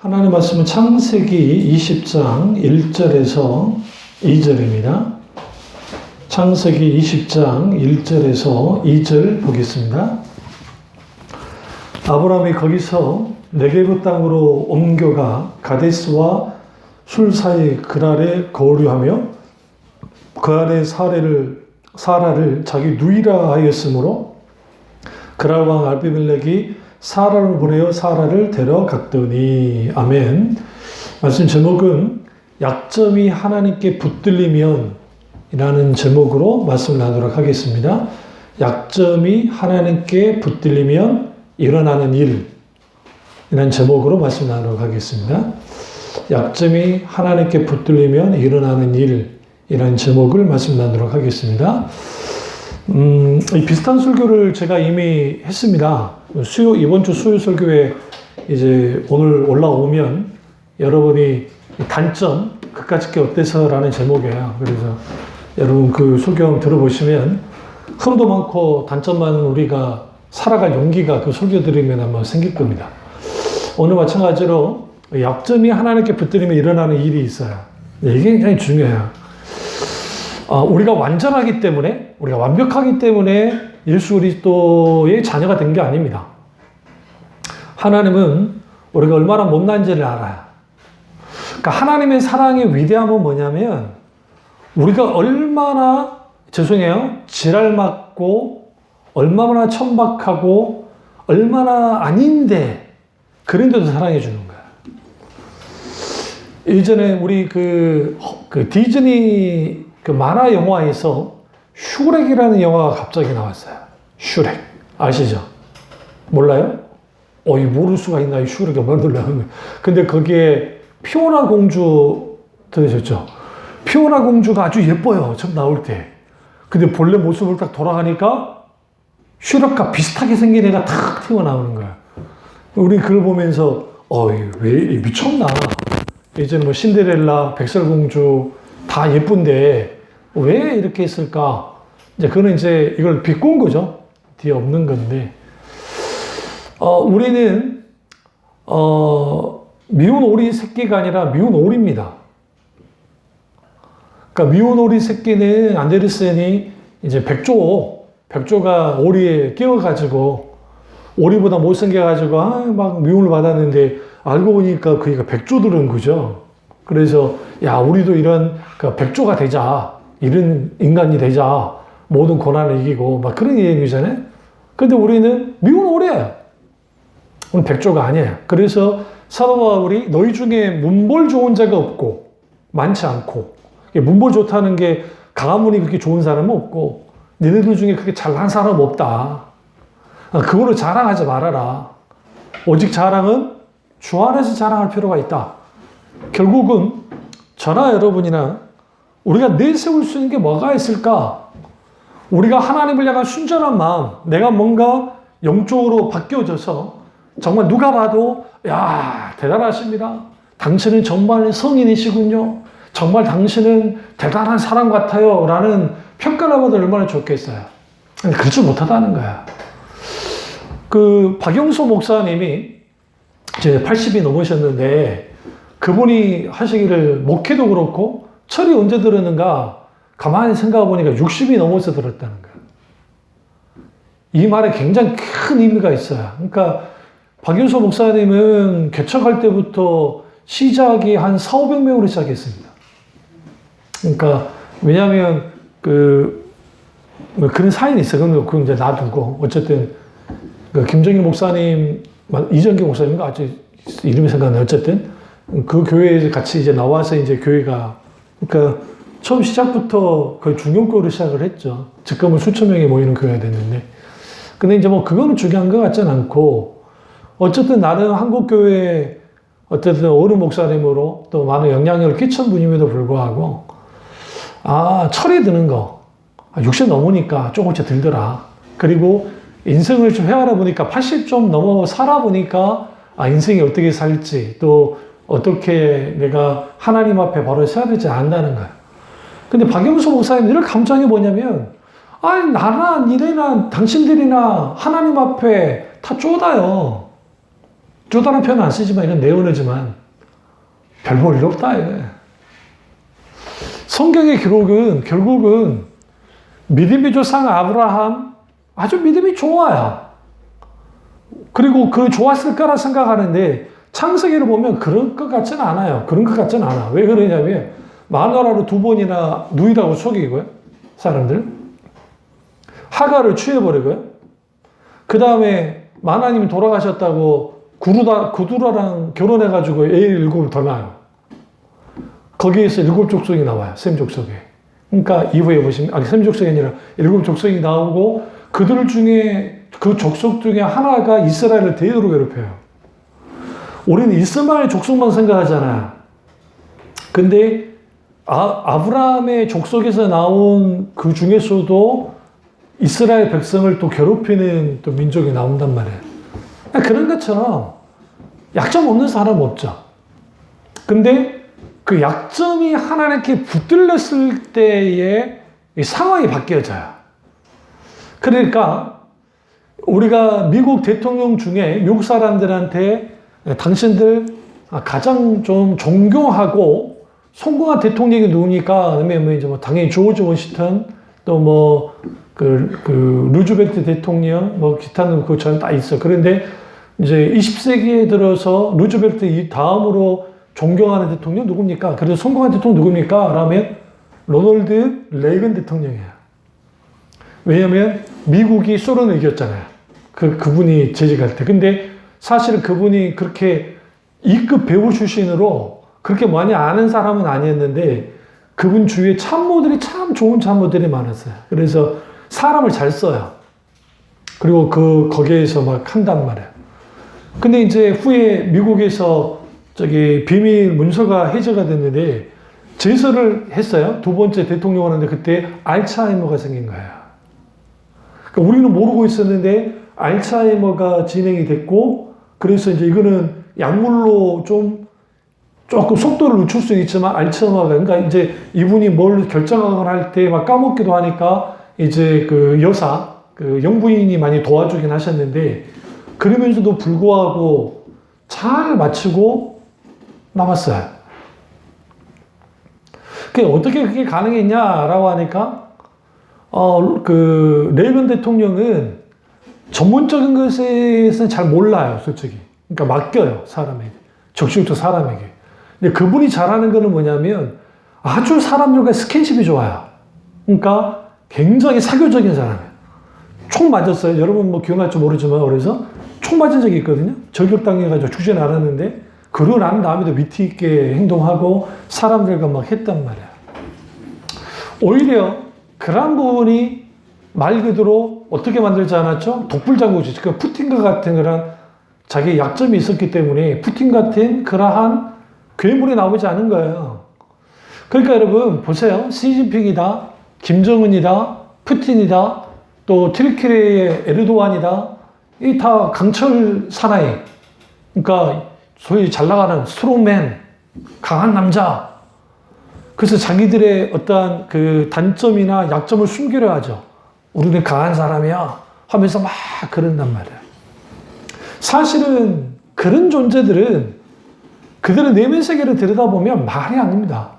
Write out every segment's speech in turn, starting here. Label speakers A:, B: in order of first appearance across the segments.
A: 하나님 말씀은 창세기 20장 1절에서 2절입니다. 창세기 20장 1절에서 2절 보겠습니다. 아브라함이 거기서 네게브 땅으로 옮겨가 가데스와 술 사이 그랄에 거류하며 그 안에 사라를 자기 누이라 하였으므로 그랄 왕 아비멜렉이 사라를 보내어 사라를 데려갔더니. 아멘. 말씀 제목은 약점이 하나님께 붙들리면 이라는 제목으로 말씀을 나누도록 하겠습니다. 약점이 하나님께 붙들리면 일어나는 일 이라는 제목으로 말씀 나누도록 하겠습니다. 약점이 하나님께 붙들리면 일어나는 일 이라는 제목을 말씀 나누도록 하겠습니다. 비슷한 설교를 제가 이미 했습니다. 이번 주 수요 설교에 이제 오늘 올라오면 여러분이 단점, 그까짓 게 어때서? 라는 제목이에요. 그래서 여러분 그 설교 한번 들어보시면 흐름도 많고 단점 많은 우리가 살아갈 용기가 그 설교 들으면 아마 생길 겁니다. 오늘 마찬가지로 약점이 하나님께 붙들리면 일어나는 일이 있어요. 이게 굉장히 중요해요. 우리가 완전하기 때문에, 우리가 완벽하기 때문에 예수 그리스도의 자녀가 된 게 아닙니다. 하나님은 우리가 얼마나 못난지를 알아요. 그러니까 하나님의 사랑의 위대함은 뭐냐면 우리가 얼마나 지랄맞고 얼마나 천박하고 얼마나 아닌데 그런데도 사랑해 주는 거예요. 예전에 우리 그 디즈니 그 만화 영화에서 슈렉이라는 영화가 갑자기 나왔어요. 슈렉. 아시죠? 몰라요? 이 모를 수가 있나, 이 슈렉이 얼마나 놀라요. 근데 거기에 피오나 공주 들으셨죠? 피오나 공주가 아주 예뻐요. 처음 나올 때. 근데 본래 모습을 딱 돌아가니까 슈렉과 비슷하게 생긴 애가 탁 튀어나오는 거야. 우리 그걸 보면서, 왜 미쳤나? 예전에 뭐 신데렐라, 백설공주 다 예쁜데 왜 이렇게 했을까? 그거는 이걸 비꼰 거죠. 뒤에 없는 건데. 우리는, 미운 오리 새끼가 아니라 미운 오리입니다. 그러니까 미운 오리 새끼는 안데르센이 이제 백조가 오리에 끼어가지고 오리보다 못생겨가지고 막 미움을 받았는데 알고 보니까 그이가 백조들은 그죠. 그래서 우리도 이런 백조가 되자. 이런 인간이 되자. 모든 고난을 이기고 막 그런 얘기잖아요. 근데 우리는 미운 오리예요. 우리는 백조가 아니에요. 그래서 사도 바울이 너희 중에 문벌 좋은 자가 없고 많지 않고, 문벌 좋다는 게 가문이 그렇게 좋은 사람은 없고 너희들 중에 그렇게 잘난 사람 없다. 그거를 자랑하지 말아라. 오직 자랑은 주 안에서 자랑할 필요가 있다. 결국은 저나 여러분이나 우리가 내세울 수 있는 게 뭐가 있을까? 우리가 하나님을 향한 순전한 마음, 내가 뭔가 영적으로 바뀌어져서 정말 누가 봐도 대단하십니다. 당신은 정말 성인이시군요. 정말 당신은 대단한 사람 같아요. 라는 평가를 받으면 얼마나 좋겠어요. 그렇지 못하다는 거야. 박영수 목사님이 이제 80이 넘으셨는데 그분이 하시기를 목회도 그렇고 철이 언제 들었는가 가만히 생각해 보니까 60이 넘어서 들었다는 거예요. 이 말에 굉장히 큰 의미가 있어요. 그러니까 박윤수 목사님은 개척할 때부터 시작이 한 400~500명으로 시작했습니다. 그러니까 왜냐하면 그런 사연이 있어요. 그건 이제 놔두고 어쨌든 김정일 목사님, 이정기 목사님인가 아주 이름이 생각나요. 어쨌든 그 교회에 같이 이제 나와서 이제 교회가, 그러니까 처음 시작부터 거의 중용교회로 시작을 했죠. 지금은 수천 명이 모이는 교회가 됐는데. 근데 이제 그거는 중요한 것 같지는 않고, 어쨌든 나는 한국교회에 어쨌든 어른 목사님으로 또 많은 영향력을 끼친 분임에도 불구하고, 철이 드는 거, 60 넘으니까 조금씩 들더라. 그리고 인생을 좀 헤아려 보니까 80 좀 넘어 살아보니까 인생이 어떻게 살지, 또 어떻게 내가 하나님 앞에 바로 서야 되지 않는다는 거예요. 근데 박영수 목사님 늘 감정이 뭐냐면, 나나 니네나 당신들이나 하나님 앞에 다 쪼다요. 쪼다는 표현 안 쓰지만 이건 내 언어지만 별 볼 일 없다. 이게. 성경의 기록은 결국은 믿음의 조상 아브라함 아주 믿음이 좋아요. 그리고 그 좋았을 거라 생각하는데 창세기를 보면 그런 것 같지는 않아요. 그런 것 같지는 않아. 왜 그러냐면 마누라로 2번이나 누이라고 속이고요. 사람들. 하가를 취해버리고요. 그 다음에 하나님이 돌아가셨다고 구두라랑 결혼해가지고 애를 7을 더 낳아요. 거기에서 7족속이 나와요. 셈 족속에. 그러니까 이후에 보시면, 셈 족속이 아니라 7족속이 나오고 그들 중에, 그 족속 중에 하나가 이스라엘을 대대로 괴롭혀요. 우리는 이스마엘 족속만 생각하잖아요. 근데 아브라함의 족속에서 나온 그 중에서도 이스라엘 백성을 또 괴롭히는 또 민족이 나온단 말이에요. 그런 것처럼 약점 없는 사람 없죠. 근데 그 약점이 하나님께 붙들렸을 때의 상황이 바뀌어져요. 그러니까 우리가 미국 대통령 중에 미국 사람들한테 당신들 가장 좀 존경하고 성공한 대통령이 누구니까? 그러면 이제 뭐 당연히 조지 워싱턴 또 루즈벨트 대통령 뭐 기타는 그처럼 다 있어. 그런데 이제 20세기에 들어서 루즈벨트 다음으로 존경하는 대통령 누굽니까? 그래서 성공한 대통령 누굽니까? 라면 로널드 레이건 대통령이에요. 왜냐면 미국이 소련을 이겼잖아요. 그분이 재직할 때. 근데 사실은 그분이 그렇게 2급 배우 출신으로 그렇게 많이 아는 사람은 아니었는데 그분 주위에 참모들이 참 좋은 참모들이 많았어요. 그래서 사람을 잘 써요. 그리고 거기에서 막 한단 말이에요. 근데 이제 후에 미국에서 비밀 문서가 해제가 됐는데 제설을 했어요. 2번째 대통령을 하는데 그때 알츠하이머가 생긴 거예요. 그러니까 우리는 모르고 있었는데 알츠하이머가 진행이 됐고 그래서 이제 이거는 약물로 조금 속도를 늦출 수 있지만 알츠하이머가 그러니까 이제 이분이 뭘 결정하거나 할 때 막 까먹기도 하니까 이제 그 여사 영부인이 많이 도와주긴 하셨는데 그러면서도 불구하고 잘 마치고 남았어요. 어떻게 그게 가능했냐라고 하니까 레이건 대통령은 전문적인 것에서는 잘 몰라요, 솔직히. 그러니까 맡겨요, 사람에게. 적시부터 사람에게. 근데 그분이 잘하는 거는 뭐냐면 아주 사람들과 스킨십이 좋아요. 그러니까 굉장히 사교적인 사람이에요. 총 맞았어요. 여러분 뭐 기억날지 모르지만 그래서 총 맞은 적이 있거든요. 저격당해가지고 죽진 않았는데 그러고 난 다음에도 위트 있게 행동하고 사람들과 막 했단 말이야. 오히려 그런 부분이 말 그대로 어떻게 만들지 않았죠? 독불장군이지. 그 푸틴과 같은 그런 자기 약점이 있었기 때문에 푸틴 같은 그러한 괴물이 나오지 않은 거예요. 그러니까 여러분 보세요. 시진핑이다, 김정은이다, 푸틴이다, 또 트리키의 에르도안이다. 이 다 강철 사나이. 그러니까 소위 잘 나가는 스트롱맨, 강한 남자. 그래서 자기들의 어떠한 그 단점이나 약점을 숨기려 하죠. 우리는 강한 사람이야 하면서 막 그런단 말이야. 사실은 그런 존재들은 그들의 내면 세계를 들여다보면 말이 안 됩니다.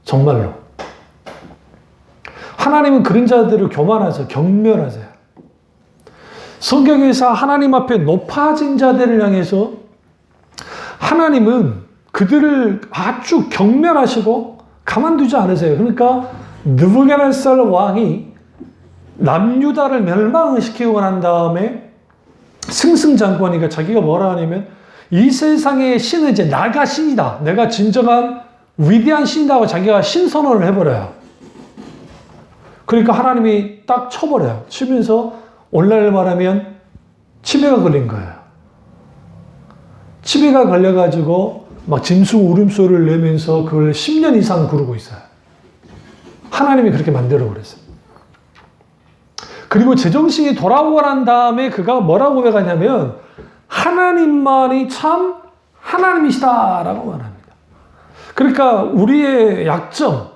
A: 정말로. 하나님은 그런 자들을 교만하세요. 경멸하세요. 성경에서 하나님 앞에 높아진 자들을 향해서 하나님은 그들을 아주 경멸하시고 가만두지 않으세요. 그러니까 느부갓네살 왕이 남유다를 멸망시키고 난 다음에 승승장구하니까 자기가 뭐라 하냐면 이 세상의 신은 이제 나가 신이다. 내가 진정한 위대한 신이다고 자기가 신선언을 해버려요. 그러니까 하나님이 딱 쳐버려요. 치면서 오늘날 말하면 치매가 걸린 거예요. 치매가 걸려가지고 막 짐승 울음소리를 내면서 그걸 10년 이상 부르고 있어요. 하나님이 그렇게 만들어 버렸어요. 그리고 제정신이 돌아오고 난 다음에 그가 뭐라고 고백하냐면 하나님만이 참 하나님이시다라고 말합니다. 그러니까 우리의 약점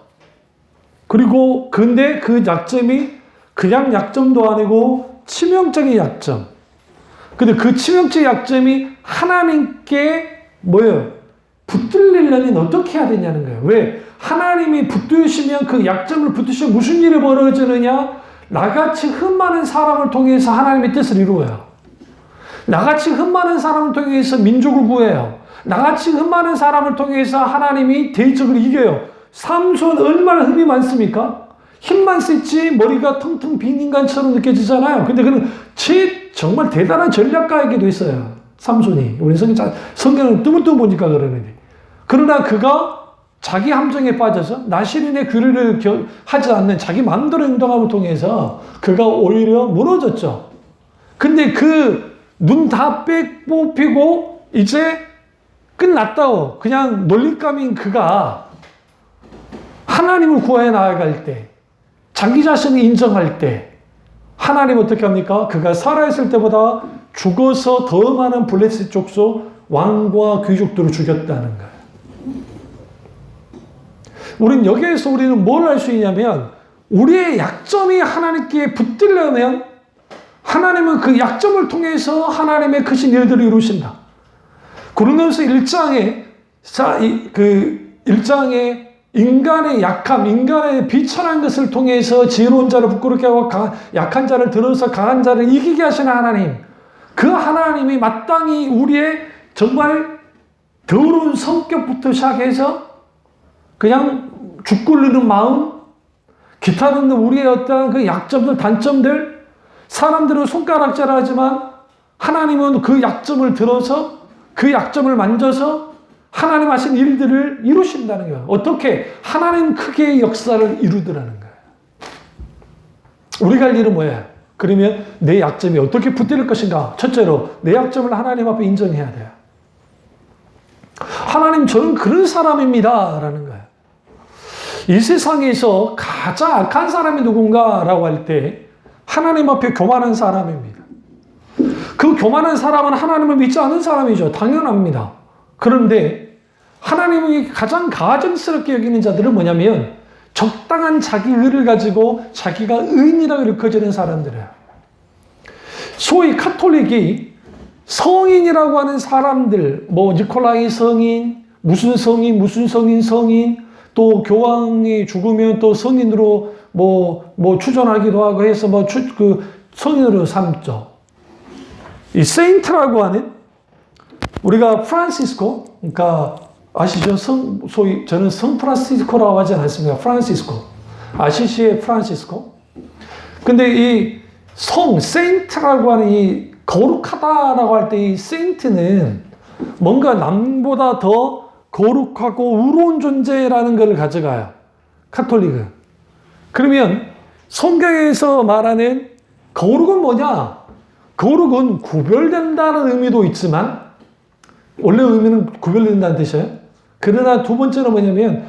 A: 그리고 근데 그 약점이 그냥 약점도 아니고 치명적인 약점. 근데 그 치명적 약점이 하나님께 뭐예요? 붙들리려면 어떻게 해야 되냐는 거예요. 왜? 하나님이 붙드시면 그 약점을 붙드시면 무슨 일이 벌어지느냐? 나같이 흠 많은 사람을 통해서 하나님의 뜻을 이루어요. 나같이 흠 많은 사람을 통해서 민족을 구해요. 나같이 흠 많은 사람을 통해서 하나님이 대적을 이겨요. 삼손 얼마나 흠이 많습니까? 힘만 셌지 머리가 텅텅 빈 인간처럼 느껴지잖아요. 근데 그는 정말 대단한 전략가이기도 했어요. 삼손이. 우리 성경을 뜨문뜨문 보니까 그러는데. 그러나 그가 자기 함정에 빠져서 나시린의 규례를 하지 않는 자기 마음대로 행동함을 통해서 그가 오히려 무너졌죠. 근데 그 눈 다 뽑히고 이제 끝났다고 그냥 놀림감인 그가 하나님을 구하여 나아갈 때, 자기 자신을 인정할 때 하나님 어떻게 합니까? 그가 살아있을 때보다 죽어서 더 많은 블레셋 족속 왕과 귀족들을 죽였다는 거예요. 우리는 뭘 할 수 있냐면 우리의 약점이 하나님께 붙들려면 하나님은 그 약점을 통해서 하나님의 크신 일들을 이루신다. 고린도서 1장에 인간의 약함, 인간의 비천한 것을 통해서 지혜로운 자를 부끄럽게 하고 약한 자를 들어서 강한 자를 이기게 하시는 하나님. 그 하나님이 마땅히 우리의 정말 더러운 성격부터 시작해서 그냥 죽 굴리는 마음, 기타 등등 우리의 어떤 그 약점들, 단점들, 사람들은 손가락질 하지만 하나님은 그 약점을 들어서 그 약점을 만져서 하나님 하신 일들을 이루신다는 거예요. 어떻게? 하나님 크게 역사를 이루더라는 거예요. 우리가 할 일은 뭐예요? 그러면 내 약점이 어떻게 붙들 것인가? 첫째로 내 약점을 하나님 앞에 인정해야 돼요. 하나님 저는 그런 사람입니다 라는 거예요. 이 세상에서 가장 악한 사람이 누군가라고 할 때 하나님 앞에 교만한 사람입니다. 그 교만한 사람은 하나님을 믿지 않은 사람이죠. 당연합니다. 그런데 하나님이 가장 가증스럽게 여기는 자들은 뭐냐면 적당한 자기 의를 가지고 자기가 의인이라고 일컬어지는 사람들이에요. 소위 카톨릭이 성인이라고 하는 사람들, 뭐 니콜라이 성인, 무슨 성인, 또 교황이 죽으면 또 성인으로 뭐 추존하기도 하고 해서 그 성인으로 삼죠. 이 세인트라고 하는 우리가 프란시스코, 그러니까 아시죠? 소위 저는 성 프란시스코라고 하지 않습니다. 프란시스코, 아시시의 프란시스코. 근데 이 세인트라고 하는 이 거룩하다라고 할 때 이 세인트는 뭔가 남보다 더 거룩하고 의로운 존재라는 것을 가져가요. 카톨릭은. 그러면 성경에서 말하는 거룩은 뭐냐? 거룩은 구별된다는 의미도 있지만 원래 의미는 구별된다는 뜻이에요. 그러나 두 번째는 뭐냐면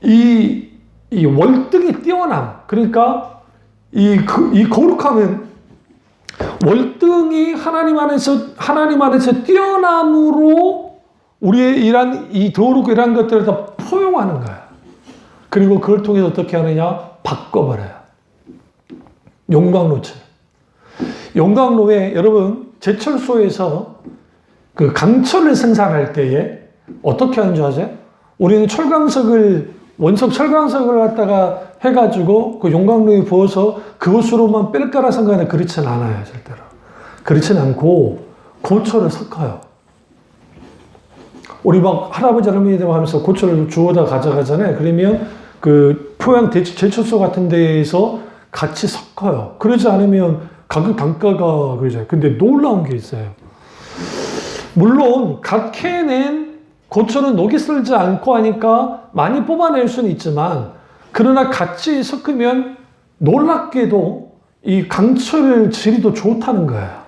A: 이 월등히 뛰어남. 그러니까 이 거룩함은 월등히 하나님 안에서 뛰어남으로 우리의 이 더럽고 이러한 것들을 다 포용하는 거야. 그리고 그걸 통해서 어떻게 하느냐? 바꿔버려요. 용광로에 여러분 제철소에서 그 강철을 생산할 때에 어떻게 하는 줄 아세요? 우리는 원석 철광석을 갖다가 해가지고 그 용광로에 부어서 그것으로만 뺄 거라 생각하는데 그렇진 않아요, 절대로. 그렇진 않고 고철을 섞어요. 우리 막 할아버지 할머니들 하면서 고철을 주워다 가져가잖아요. 그러면 그 포양 제철소 같은 데에서 같이 섞어요. 그러지 않으면 가격 단가가 그러잖아요. 근데 놀라운 게 있어요. 물론 각 캐낸 고철은 녹이 슬지 않고 하니까 많이 뽑아낼 수는 있지만 그러나 같이 섞으면 놀랍게도 이 강철 질이 더 좋다는 거예요.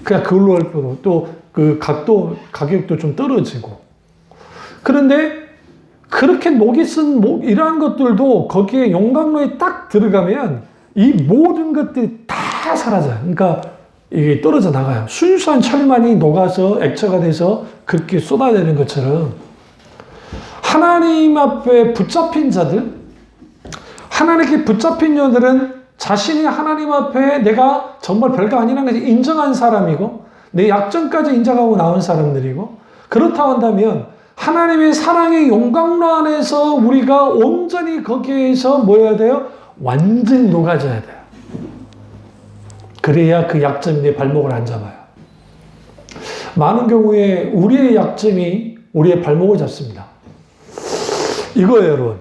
A: 그냥 그걸로 할 뿐 또 그 가격도 좀 떨어지고. 그런데 그렇게 녹이 쓴 이러한 것들도 거기에 용광로에 딱 들어가면 이 모든 것들이 다 사라져요. 그러니까 이게 떨어져 나가요. 순수한 철만이 녹아서 액체가 돼서 그렇게 쏟아내는 것처럼 하나님 앞에 붙잡힌 자들, 하나님께 붙잡힌 자들은 자신이 하나님 앞에 내가 정말 별거 아니라는 것을 인정한 사람이고 내 약점까지 인정하고 나온 사람들이고, 그렇다고 한다면 하나님의 사랑의 용광로 안에서 우리가 온전히 거기에서 뭐 해야 돼요? 완전히 녹아져야 돼요. 그래야 그 약점이 내 발목을 안 잡아요. 많은 경우에 우리의 약점이 우리의 발목을 잡습니다. 이거예요, 여러분.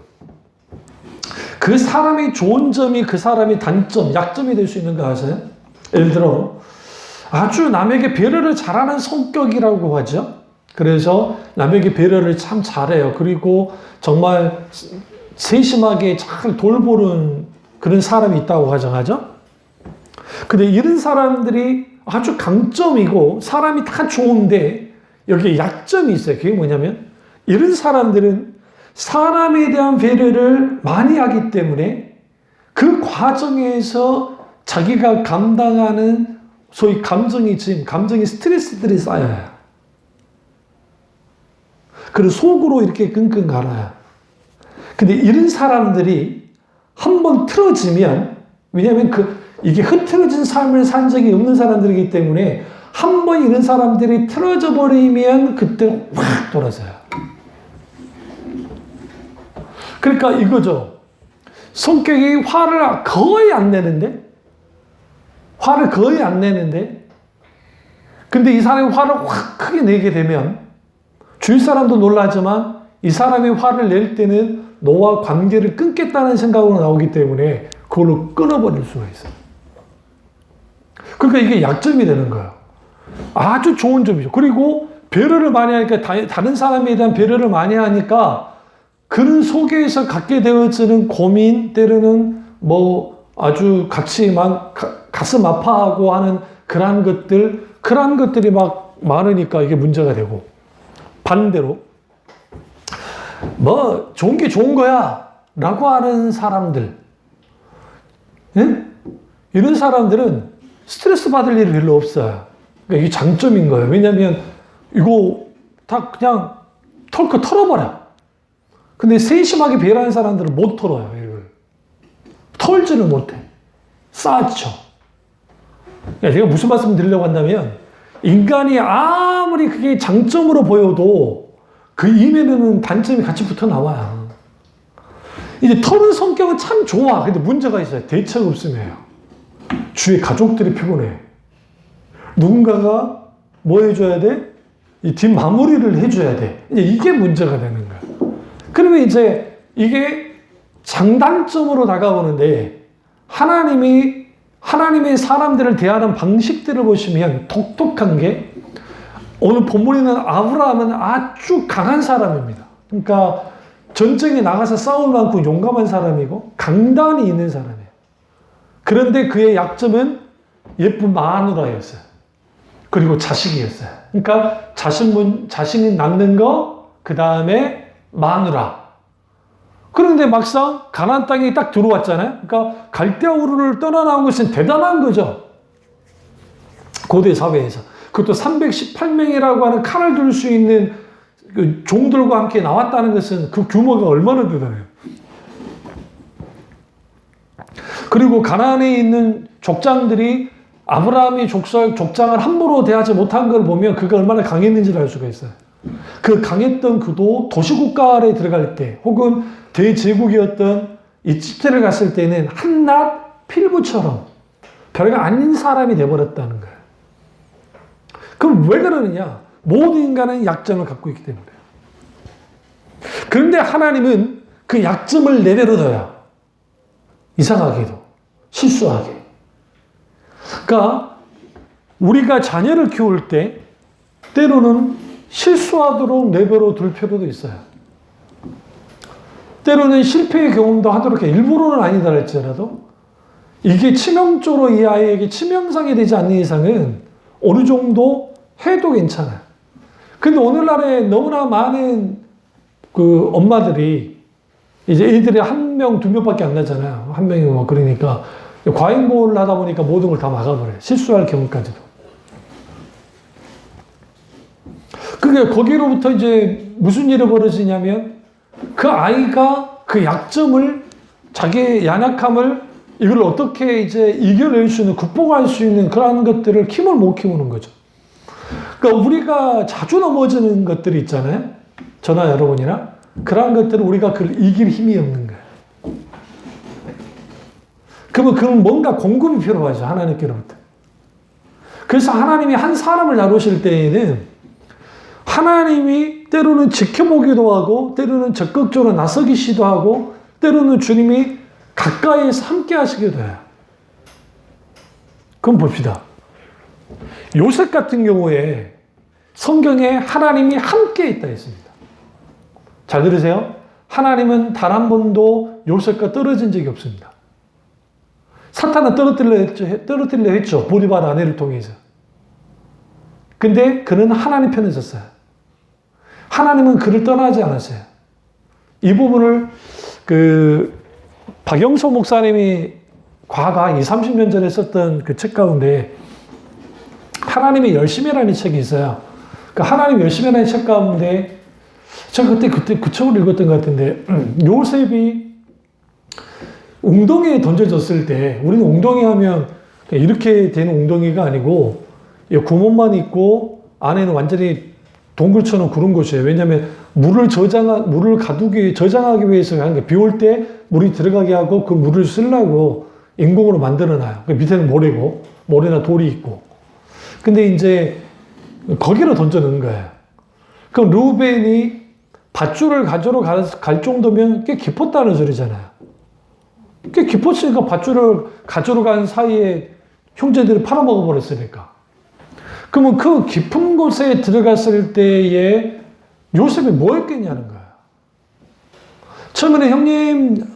A: 그 사람의 좋은 점이 그 사람의 단점, 약점이 될 수 있는 거 아세요? 예를 들어 아주 남에게 배려를 잘하는 성격이라고 하죠. 그래서 남에게 배려를 참 잘해요. 그리고 정말 세심하게 잘 돌보는 그런 사람이 있다고 가정하죠. 근데 이런 사람들이 아주 강점이고 사람이 다 좋은데 여기에 약점이 있어요. 그게 뭐냐면 이런 사람들은 사람에 대한 배려를 많이 하기 때문에 그 과정에서 자기가 감당하는 소위 감정의 짐, 감정의 스트레스들이 쌓여요. 그리고 속으로 이렇게 끙끙 앓아요. 근데 이런 사람들이 한번 틀어지면, 왜냐하면 이게 흐트러진 삶을 산 적이 없는 사람들이기 때문에 한번 이런 사람들이 틀어져 버리면 그때 확 돌아서요. 그러니까 이거죠. 성격이 화를 거의 안 내는데, 근데 이 사람이 화를 확 크게 내게 되면 주위 사람도 놀라지만 이 사람이 화를 낼 때는 너와 관계를 끊겠다는 생각으로 나오기 때문에 그걸로 끊어버릴 수가 있어요. 그러니까 이게 약점이 되는 거예요. 아주 좋은 점이죠. 그리고 배려를 많이 하니까, 다른 사람에 대한 배려를 많이 하니까 그런 속에서 갖게 되어지는 고민, 때로는 뭐 아주 같이 막 가슴 아파하고 하는 그러한 것들이 막 많으니까 이게 문제가 되고, 반대로 뭐 좋은 게 좋은 거야 라고 하는 사람들, 예? 이런 사람들은 스트레스 받을 일이 별로 없어요. 그러니까 이게 장점인 거예요. 왜냐하면 이거 다 그냥 털고 털어버려. 근데 세심하게 배려하는 사람들은 못 털어요. 이걸 털지를 못해. 쌓죠. 그러니까 제가 무슨 말씀 드리려고 한다면, 인간이 아무리 그게 장점으로 보여도 그 이면에는 단점이 같이 붙어 나와요. 이제 털은 성격은 참 좋아. 근데 문제가 있어요. 대책 없음이에요. 주위에 가족들이 피곤해. 누군가가 뭐 해줘야 돼? 이 뒷마무리를 해줘야 돼. 이제 이게 문제가 되는 거야. 그러면 이제 이게 장단점으로 다가오는데, 하나님의 사람들을 대하는 방식들을 보시면 독특한 게, 오늘 본문에는 아브라함은 아주 강한 사람입니다. 그러니까 전쟁에 나가서 싸울 만큼 용감한 사람이고 강단이 있는 사람이에요. 그런데 그의 약점은 예쁜 마누라였어요. 그리고 자식이었어요. 그러니까 자신이 낳는 거, 그 다음에 마누라. 그런데 막상 가나안 땅에 딱 들어왔잖아요. 그러니까 갈대아 우르를 떠나 나온 것은 대단한 거죠. 고대 사회에서. 그것도 318명이라고 하는 칼을 들 수 있는 그 종들과 함께 나왔다는 것은 그 규모가 얼마나 대단해요. 그리고 가나안에 있는 족장들이 아브라함이 족장을 함부로 대하지 못한 걸 보면 그가 얼마나 강했는지를 알 수가 있어요. 그 강했던 그도 도시국가에 들어갈 때, 혹은 대제국이었던 이집트를 갔을 때는 한낱 필부처럼 별거 아닌 사람이 되어버렸다는 거예요. 그럼 왜 그러느냐? 모든 인간은 약점을 갖고 있기 때문에. 그런데 하나님은 그 약점을 내버려둬요. 이상하게도, 실수하게. 그러니까 우리가 자녀를 키울 때 때로는 실수하도록 내버려 둘 필요도 있어요. 때로는 실패의 경험도 하도록 해. 일부러는 아니다 할지라도 이게 치명적으로 이 아이에게 치명상이 되지 않는 이상은 어느 정도 해도 괜찮아요. 근데 오늘날에 너무나 많은 그 엄마들이 이제 애들이 한 명, 두 명밖에 안 나잖아요. 한 명이 뭐 그러니까 과잉보호를 하다 보니까 모든 걸 다 막아버려요. 실수할 경우까지도. 그게 거기로부터 이제 무슨 일이 벌어지냐면 그 아이가 그 약점을, 자기의 연약함을 이걸 어떻게 이제 이겨낼 수 있는, 극복할 수 있는 그러한 것들을 키울 못 키우는 거죠. 그러니까 우리가 자주 넘어지는 것들이 있잖아요. 저나 여러분이나. 그러한 것들은 우리가 그걸 이길 힘이 없는 거예요. 그러면 뭔가 공급이 필요하죠. 하나님께로부터. 그래서 하나님이 한 사람을 다루실 때에는 하나님이 때로는 지켜보기도 하고 때로는 적극적으로 나서기시도 하고 때로는 주님이 가까이에서 함께 하시기도 해요. 그럼 봅시다. 요셉 같은 경우에 성경에 하나님이 함께 있다 했습니다. 잘 들으세요. 하나님은 단 한 번도 요셉과 떨어진 적이 없습니다. 사탄은 떨어뜨리려 했죠. 보디발 아내를 통해서. 근데 그는 하나님 편에 섰어요. 하나님은 그를 떠나지 않았어요. 이 부분을 박영소 목사님이 과거 한 20, 30년 전에 썼던 그 책 가운데 하나님의 열심이라는 책이 있어요. 그 하나님 열심이라는 책 가운데 제가 그때 그 책을 읽었던 것 같은데 요셉이 웅덩이에 던져졌을 때 우리는 웅덩이 하면 이렇게 되는 웅덩이가 아니고 구멍만 있고 안에는 완전히 동굴처럼 구른 곳이에요. 왜냐하면 물을 저장하기 위해서 하는 게 비 올 때 물이 들어가게 하고 그 물을 쓰려고 인공으로 만들어놔요. 그 밑에는 모래고 모래나 돌이 있고. 근데 이제 거기로 던져놓은 거예요. 그럼 르우벤이 밧줄을 가지러 갈 정도면 꽤 깊었다는 소리잖아요. 꽤 깊었으니까 밧줄을 가지러 간 사이에 형제들이 팔아먹어 버렸으니까. 그러면 그 깊은 곳에 들어갔을 때에 요셉이 뭐 했겠냐는 거예요. 처음에는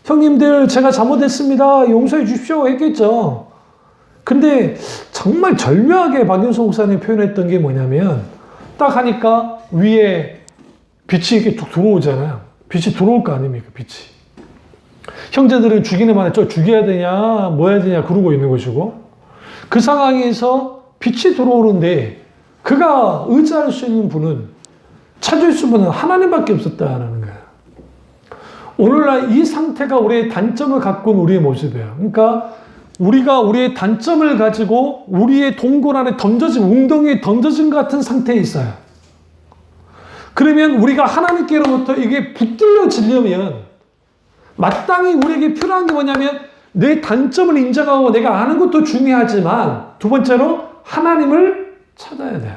A: 형님들 제가 잘못했습니다. 용서해 주십시오 했겠죠. 근데 정말 절묘하게 박윤서 목사님이 표현했던 게 뭐냐면 딱 하니까 위에 빛이 이렇게 툭 들어오잖아요. 빛이 들어올 거 아닙니까? 빛이. 형제들은 죽이는 만에 저 죽여야 되냐 뭐 해야 되냐 그러고 있는 것이고 그 상황에서 빛이 들어오는데 그가 의지할 수 있는 분은 찾을 수 있는 분은 하나님밖에 없었다는 거예요. 오늘날 이 상태가 우리의 단점을 갖고 온 우리의 모습이에요. 그러니까 우리가 우리의 단점을 가지고 우리의 동굴 안에 웅덩이에 던져진 것 같은 상태에 있어요. 그러면 우리가 하나님께로부터 이게 붙들려지려면 마땅히 우리에게 필요한 게 뭐냐면 내 단점을 인정하고 내가 아는 것도 중요하지만 두 번째로 하나님을 찾아야 돼요.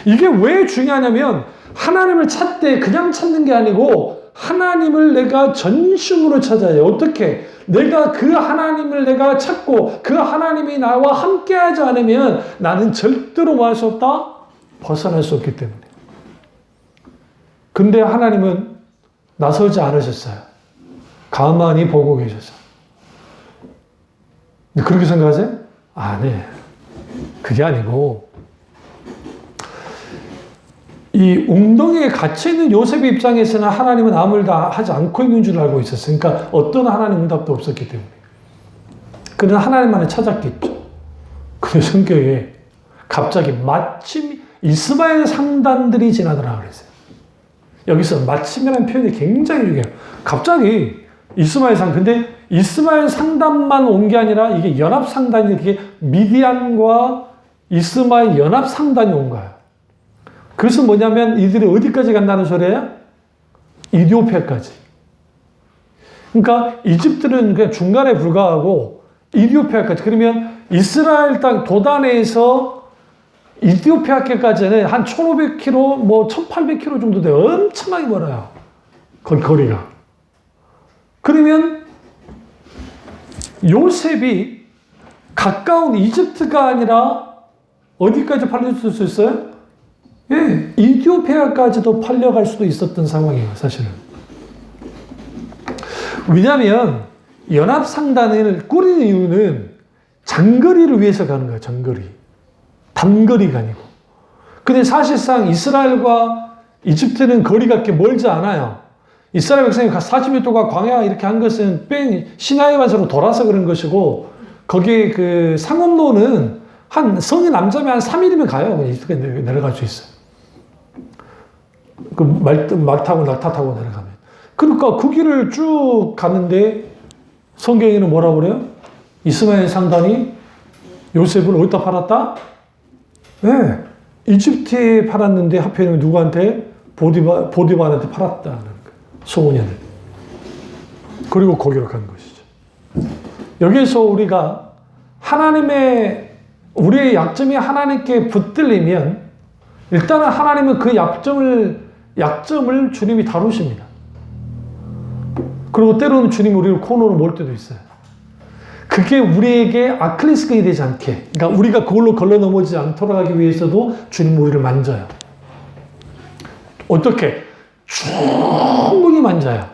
A: 이게 왜 중요하냐면 하나님을 찾되 그냥 찾는 게 아니고 하나님을 내가 전심으로 찾아야 해요. 어떻게? 내가 그 하나님을 내가 찾고 그 하나님이 나와 함께하지 않으면 나는 절대로 뭐 할 수 없다? 벗어날 수 없기 때문에. 근데 하나님은 나서지 않으셨어요. 가만히 보고 계셨어요. 그렇게 생각하세요? 아니, 그게 아니고 이 웅덩이에 갇혀있는 요셉의 입장에서는 하나님은 아무 일도 하지 않고 있는 줄 알고 있었어요. 그러니까 어떤 하나님 응답도 없었기 때문에. 그는 하나님만을 찾았겠죠. 근데 성경에 갑자기 마침 이스마엘 상단들이 지나더라 그랬어요. 여기서 마침이라는 표현이 굉장히 중요해요. 갑자기 이스마엘 상, 근데 이스마엘 상단만 온 게 아니라 이게 연합 상단이 이게 미디안과 이스마엘 연합 상단이 온 거예요. 그것은 뭐냐면 이들이 어디까지 간다는 소리예요? 이디오피아까지. 그러니까 이집트는 그냥 중간에 불과하고 이디오피아까지. 그러면 이스라엘 땅 도단에서 이디오피아까지는 한 1,500km, 뭐 1,800km 정도 돼요. 엄청나게 멀어요. 거리가. 그러면 요셉이 가까운 이집트가 아니라 어디까지 팔려줄 수 있어요? 예, 이디오피아까지도 팔려갈 수도 있었던 상황이에요, 사실은. 왜냐하면 연합상단을 꾸린 이유는 장거리를 위해서 가는 거예요, 장거리. 단거리가 아니고. 근데 사실상 이스라엘과 이집트는 거리가 그렇게 멀지 않아요. 이스라엘 백성이 40여 도가 광야 이렇게 한 것은 시나이 반사로 돌아서 그런 것이고, 거기에 그 상업로는 성인 남자면 한 3일이면 가요. 이렇게 내려갈 수 있어요. 그 말 타고 낙타 타고 내려가면. 그러니까 그 길을 쭉 가는데 성경에는 뭐라고 그래요? 이스마엘 상단이 요셉을 어디다 팔았다? 네. 이집트에 팔았는데 하필이면 누구한테? 보디발한테 팔았다는 거예요. 소년을. 그리고 거기로 간 것이죠. 여기서 우리가 우리의 약점이 하나님께 붙들리면 일단은 하나님은 그 약점을 주님이 다루십니다. 그리고 때로는 주님이 우리를 코너로 몰 때도 있어요. 그게 우리에게 아킬레스건이 되지 않게, 그러니까 우리가 그걸로 걸러 넘어지지 않도록 하기 위해서도 주님 우리를 만져요. 어떻게? 충분히 만져요.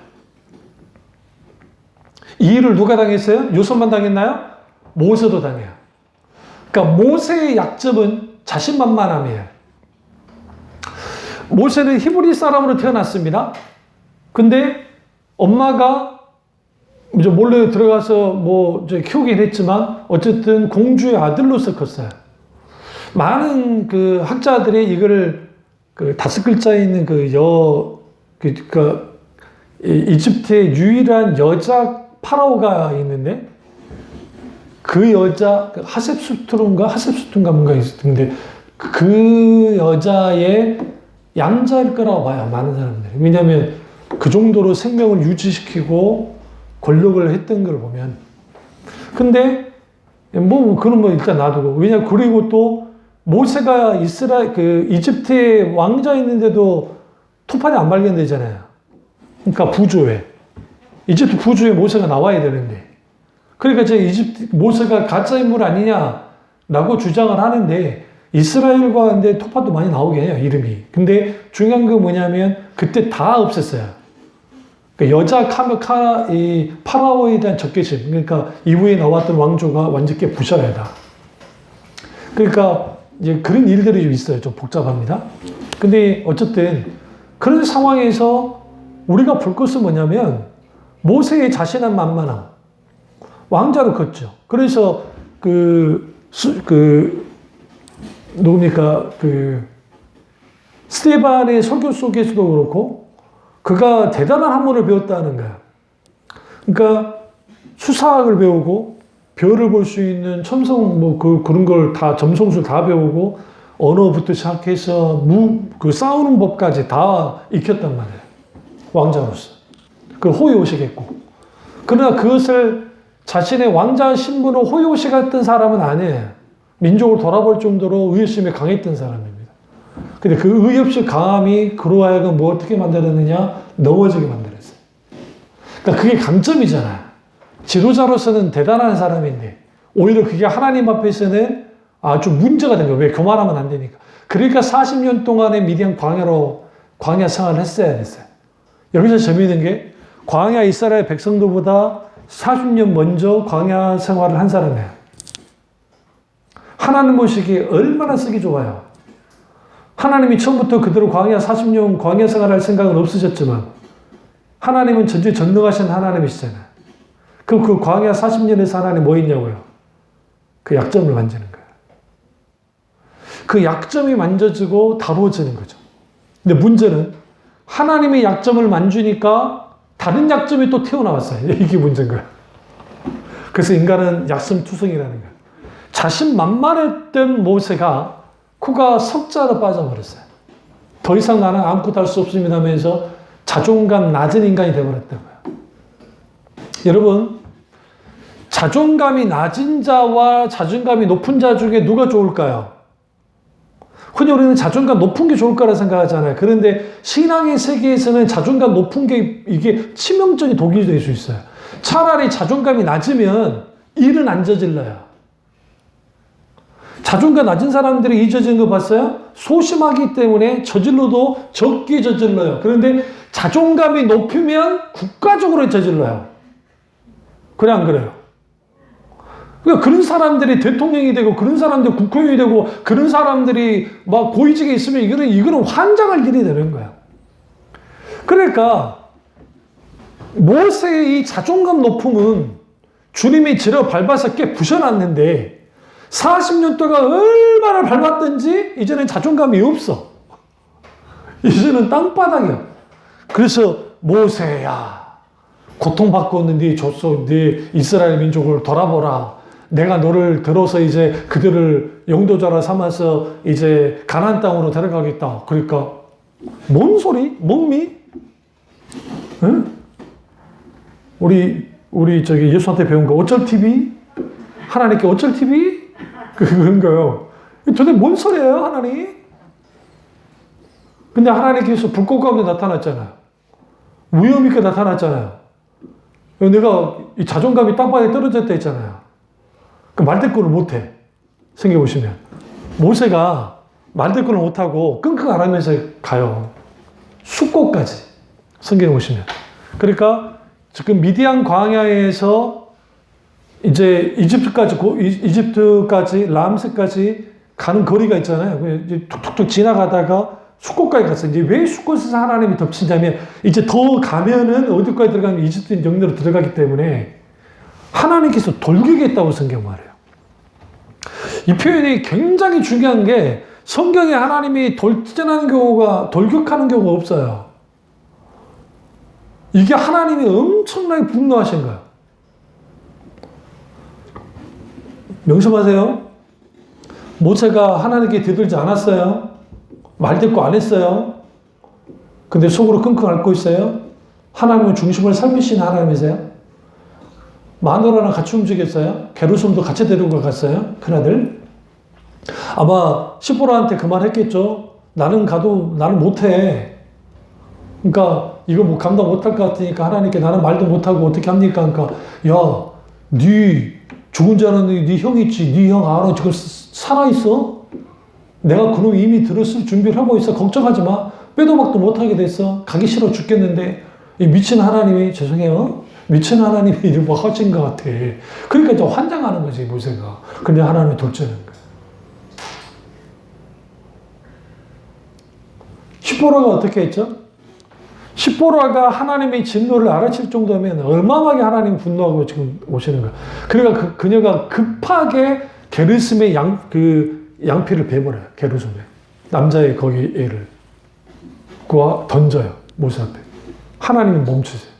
A: 이 일을 누가 당했어요? 요셉만 당했나요? 모세도 당해요. 그러니까 모세의 약점은 자신만만함이에요. 모세는 히브리 사람으로 태어났습니다. 근데 엄마가 이제 몰래 들어가서 이제 키우긴 했지만 어쨌든 공주의 아들로서 컸어요. 많은 그 학자들이 이거를 그 5글자에 있는 이집트의 유일한 여자 파라오가 있는데 그 여자 하셉수툰인가 뭔가 있었는데 그 여자의 양자일 거라고 봐요. 많은 사람들이. 왜냐하면 그 정도로 생명을 유지시키고 권력을 했던 걸 보면. 근데 그건 일단 놔두고. 왜냐면 그리고 또 모세가 이집트의 왕자였는데도 토판이 안 발견되잖아요. 그러니까 부조에. 이집트 부조에 모세가 나와야 되는데. 그러니까 모세가 가짜 인물 아니냐라고 주장을 하는데 이스라엘과 근데 토판도 많이 나오게 해요, 이름이. 근데 중요한 건 뭐냐면 그때 다 없앴어요. 그러니까 여자 파라오에 대한 적개심. 그러니까 이후에 나왔던 왕조가 완전히 부셔야 다. 그러니까 이제 그런 일들이 좀 있어요. 좀 복잡합니다. 근데 어쨌든 그런 상황에서 우리가 볼 것은 뭐냐면 모세의 자신한 만만함. 왕자로 컸죠. 그래서 스데반의 설교 속에서도 그렇고 그가 대단한 학문을 배웠다는 거야. 그러니까 수사학을 배우고 별을 볼 수 있는 첨성 그런 걸 다 점성술 다 배우고 언어부터 시작해서 싸우는 법까지 다 익혔단 말이에요. 왕자로서. 그걸 호의호식했고. 그러나 그것을 자신의 왕자 신분을 호의호식했던 사람은 아니에요. 민족을 돌아볼 정도로 의협심이 강했던 사람입니다. 근데 그 의협심 강함이 그로 하여금 어떻게 만들었느냐? 넘어지게 만들었어요. 그러니까 그게 강점이잖아요. 지도자로서는 대단한 사람인데 오히려 그게 하나님 앞에서는 아주 문제가 된 거예요. 왜? 교만하면 안 되니까. 그러니까 40년 동안의 미디안 광야 생활을 했어야 됐어요. 여기서 재미있는 게 광야 이스라엘 백성들보다 40년 먼저 광야 생활을 한 사람이에요. 하나님 보시기에 얼마나 쓰기 좋아요. 하나님이 처음부터 그대로 40년 광야 생활할 생각은 없으셨지만 하나님은 전지전능하신 하나님이시잖아요. 그럼 그 광야 40년에서 하나님 뭐 했냐고요? 그 약점을 만지는 거예요. 그 약점이 만져지고 다루어지는 거죠. 근데 문제는 하나님의 약점을 만지니까 다른 약점이 또 튀어나왔어요. 이게 문제인 거예요. 그래서 인간은 약점투성이라는 거예요. 자신만만했던 모세가 코가 석자로 빠져버렸어요. 더 이상 나는 아무것도 할 수 없습니다 하면서 자존감 낮은 인간이 되어버렸던 거예요. 여러분, 자존감이 낮은 자와 자존감이 높은 자 중에 누가 좋을까요? 흔히 우리는 자존감 높은 게 좋을 거라 생각하잖아요. 그런데 신앙의 세계에서는 자존감 높은 게 이게 치명적인 독이 될 수 있어요. 차라리 자존감이 낮으면 일은 안 저질러요. 자존감 낮은 사람들이 잊어지는 거 봤어요? 소심하기 때문에 저질러도 적게 저질러요. 그런데 자존감이 높으면 국가적으로 저질러요. 그래 안 그래요? 그러니까 그런 사람들이 대통령이 되고 그런 사람들이 국회의원이 되고 그런 사람들이 막 고위직에 있으면 이거는 환장할 일이 되는 거야. 그러니까 모세의 이 자존감 높음은 주님이 지려 밟아서 꽤 부셔놨는데 40년 동안 얼마나 밟았든지 이제는 자존감이 없어. 이제는 땅바닥이야. 그래서 모세야 고통받고 있는 네 이스라엘 민족을 돌아보라. 내가 너를 들어서 이제 그들을 영도자라 삼아서 이제 가나안 땅으로 데려가겠다. 그러니까 뭔 소리? 뭔미? 응? 우리 저기 예수한테 배운 거 어쩔 TV? 하나님께 어쩔 TV? 그런 거요. 도대체 뭔 소리예요, 하나님? 근데 하나님께서 불꽃 가운데 나타났잖아요. 위험 있게 나타났잖아요. 내가 이 자존감이 땅바닥에 떨어졌다 했잖아요. 그 말대꾸를 못해. 생각해보시면. 모세가 말대꾸를 못하고 끙끙 앓으면서 가요. 숫꽃까지. 생각해보시면. 그러니까 지금 미디안 광야에서 이제 이집트까지 람세까지 가는 거리가 있잖아요. 이제 툭툭툭 지나가다가 숫꽃까지 갔어요. 이제 왜 숫꽃에서 하나님이 덮치냐면 이제 더 가면은 어디까지 들어가면 이집트 영내로 들어가기 때문에 하나님께서 돌격했다고 성경 말해요. 이 표현이 굉장히 중요한 게 성경에 하나님이 돌진하는 경우가 돌격하는 경우가 없어요. 이게 하나님이 엄청나게 분노하신 거예요. 명심하세요. 모세가 하나님께 대들지 않았어요. 말대꾸 안 했어요. 근데 속으로 끙끙 앓고 있어요. 하나님은 중심을 살피신 하나님이세요. 마누라랑 같이 움직였어요. 게르솜도 같이 데리고 갔어요. 큰아들. 아마 시보라한테 그 말 했겠죠. 나는 가도 나는 못해. 그러니까 이거 뭐 감당 못할 것 같으니까 하나님께 나는 말도 못하고 어떻게 합니까? 그러니까 야, 네 죽은 줄 알았는데 네 형 있지. 네 형 아론 지금 살아있어? 내가 그놈 이미 들었을 준비를 하고 있어. 걱정하지 마. 빼도 박도 못하게 됐어. 가기 싫어 죽겠는데 이 미친 하나님이 죄송해요. 미친 하나님이 이런 뭐 하신 것 같아. 그러니까 좀 환장하는 거지 모세가. 근데 하나님이 돌지는 거야. 시보라가 어떻게 했죠? 시보라가 하나님의 진노를 알아챌 정도면 얼마만에 하나님 분노하고 지금 오시는 거야. 그러니까 그녀가 급하게 게르솜의 양피를 베버려요. 게르솜에. 남자의 거기 애를. 그와 던져요. 모세 앞에. 하나님은 멈추세요.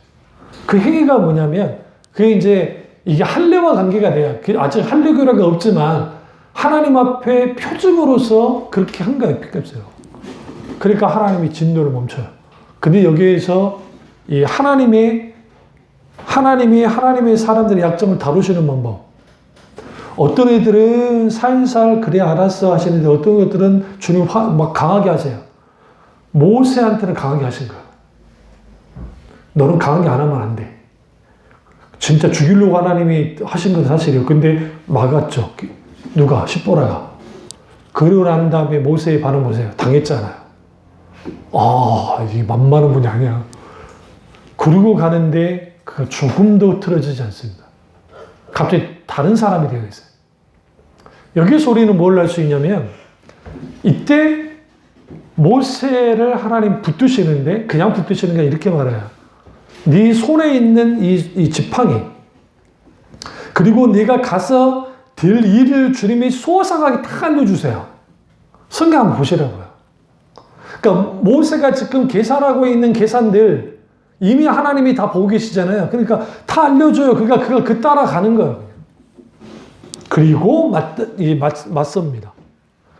A: 그 행위가 뭐냐면, 그게 이제, 이게 할례와 관계가 돼요. 아직 할례교라가 없지만, 하나님 앞에 표징으로서 그렇게 한 거예요. 피값으로. 그러니까 하나님이 진노를 멈춰요. 근데 여기에서 이 하나님이 하나님의 사람들의 약점을 다루시는 방법. 어떤 애들은 살살 그래 알았어 하시는데 어떤 것들은 주님 막 강하게 하세요. 모세한테는 강하게 하신 거야. 너는 강하게 안 하면 안 돼. 진짜 죽이려고 하나님이 하신 건 사실이에요. 근데 막았죠. 누가? 시보라가. 그러고 난 다음에 모세의 반응 보세요. 당했잖아요. 이 만만한 분이 아니야. 그러고 가는데 그 조금도 틀어지지 않습니다. 갑자기 다른 사람이 되어 있어요. 여기서 우리는 뭘 알 수 있냐면 이때 모세를 하나님 붙드시는데 그냥 붙드시는 게 이렇게 말해요. 네 손에 있는 이 지팡이 그리고 네가 가서 될 일을 주님이 소상하게 다 알려주세요. 성경 한번 보시라고요. 그러니까 모세가 지금 계산하고 있는 계산들 이미 하나님이 다 보고 계시잖아요. 그러니까 다 알려줘요. 그러니까 그걸 그 따라가는 거예요. 그리고 맞섭니다.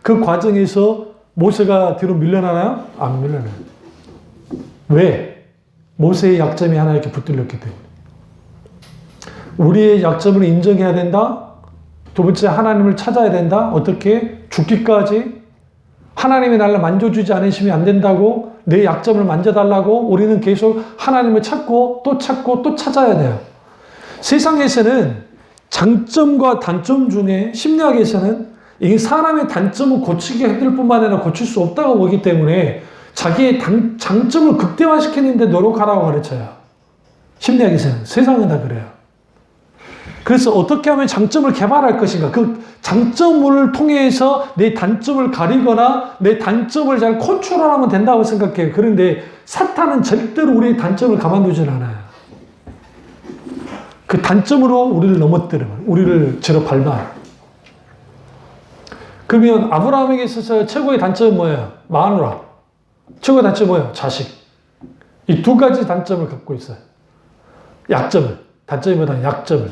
A: 그 과정에서 모세가 뒤로 밀려나나요? 안 밀려나요. 왜? 모세의 약점이 하나 이렇게 붙들렸기 때문에. 우리의 약점을 인정해야 된다. 두 번째, 하나님을 찾아야 된다. 어떻게? 죽기까지. 하나님이 나를 만져주지 않으시면 안 된다고. 내 약점을 만져달라고. 우리는 계속 하나님을 찾고 또 찾아야 돼요. 세상에서는 장점과 단점 중에 심리학에서는 이 사람의 단점을 고치게 해줄 뿐만 아니라 고칠 수 없다고 보기 때문에 자기의 장점을 극대화시키는 데 노력하라고 가르쳐요. 심리학에서는. 세상은 다 그래요. 그래서 어떻게 하면 장점을 개발할 것인가. 그 장점을 통해서 내 단점을 가리거나 내 단점을 잘 컨트롤하면 된다고 생각해요. 그런데 사탄은 절대로 우리의 단점을 가만두질 않아요. 그 단점으로 우리를 넘어뜨려요. 우리를 제로 밟아요. 그러면 아브라함에게 있어서 최고의 단점은 뭐예요? 마누라. 최고의 단점은 뭐예요? 자식. 이 두 가지 단점을 갖고 있어요. 약점을. 단점이보다 약점을.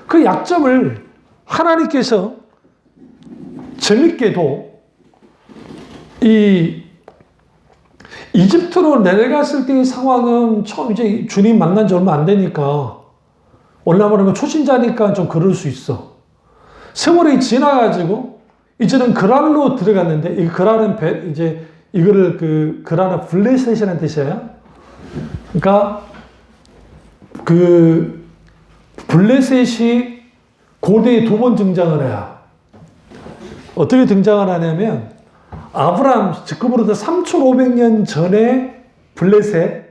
A: 그 약점을 하나님께서 재밌게도 이 이집트로 내려갔을 때의 상황은 처음 이제 주님 만난 지 얼마 안 되니까 올라버리면 초신자니까 좀 그럴 수 있어. 세월이 지나가지고 이제는 그랄로 들어갔는데 이 그랄은 이제 이거를 그랄은 블레셋이라는 뜻이에요. 그러니까 그 블레셋이 고대에 두 번 등장을 해요. 어떻게 등장을 하냐면 아브라함, 지금으로부터 3,500년 전에 블레셋,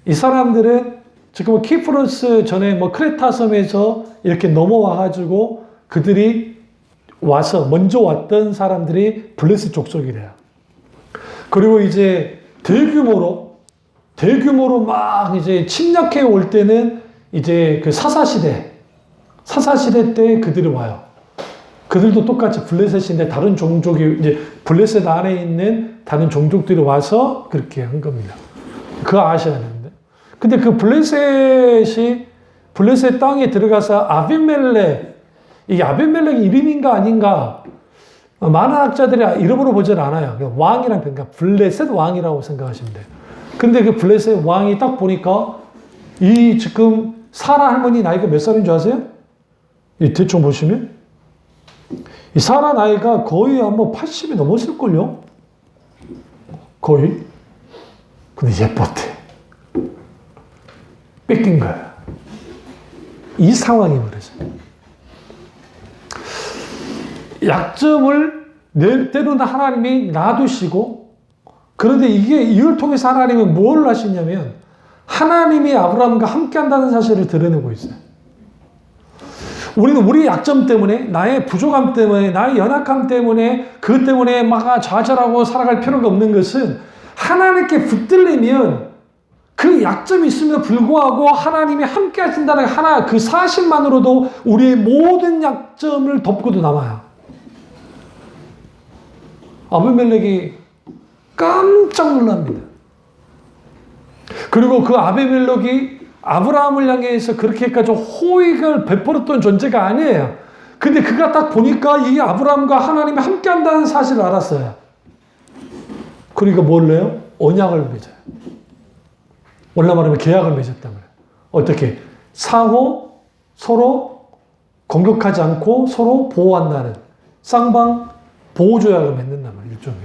A: 이 사람들은 지금 키프로스 전에 크레타 섬에서 이렇게 넘어와가지고 그들이 와서 먼저 왔던 사람들이 블레셋 족속이래요. 그리고 이제 대규모로 막 이제 침략해 올 때는 이제 그 사사시대 때 그들이 와요. 그들도 똑같이 블레셋인데 다른 종족이 이제 블레셋 안에 있는 다른 종족들이 와서 그렇게 한 겁니다. 그거 아셔야 되는데. 근데 그 블레셋 땅에 들어가서 이 아비멜렉 이름인가 아닌가 많은 학자들이 이름으로 보질 않아요. 왕이랑 그러니까 블레셋 왕이라고 생각하시면 돼요. 근데 그 블레셋 왕이 딱 보니까 이 지금 사라 할머니 나이가 몇 살인 줄 아세요? 이 대충 보시면 이 사라 나이가 거의 한 80이 넘었을걸요? 거의. 근데 예뻤대. 뺏긴 거야. 이 상황이 말이죠. 약점을 때로는 하나님이 놔두시고, 그런데 이걸 통해서 하나님은 뭘 하시냐면 하나님이 아브라함과 함께 한다는 사실을 드러내고 있어요. 우리는 우리의 약점 때문에, 나의 부족함 때문에, 나의 연약함 때문에, 그것 때문에 막 좌절하고 살아갈 필요가 없는 것은 하나님께 붙들리면 그 약점이 있음에도 불구하고 하나님이 함께 하신다는 그 사실만으로도 우리의 모든 약점을 덮고도 남아요. 아비멜렉이 깜짝 놀랍니다. 그리고 그 아비멜렉이 아브라함을 향해서 그렇게까지 호의를 베풀었던 존재가 아니에요. 근데 그가 딱 보니까 이 아브라함과 하나님이 함께 한다는 사실을 알았어요. 그러니까 뭘 해요? 언약을 맺어요. 원래 말하면 계약을 맺었단 말이에요. 어떻게? 서로 공격하지 않고 서로 보호한다는 쌍방 보호조약을 맺는단 말이에요. 일종의.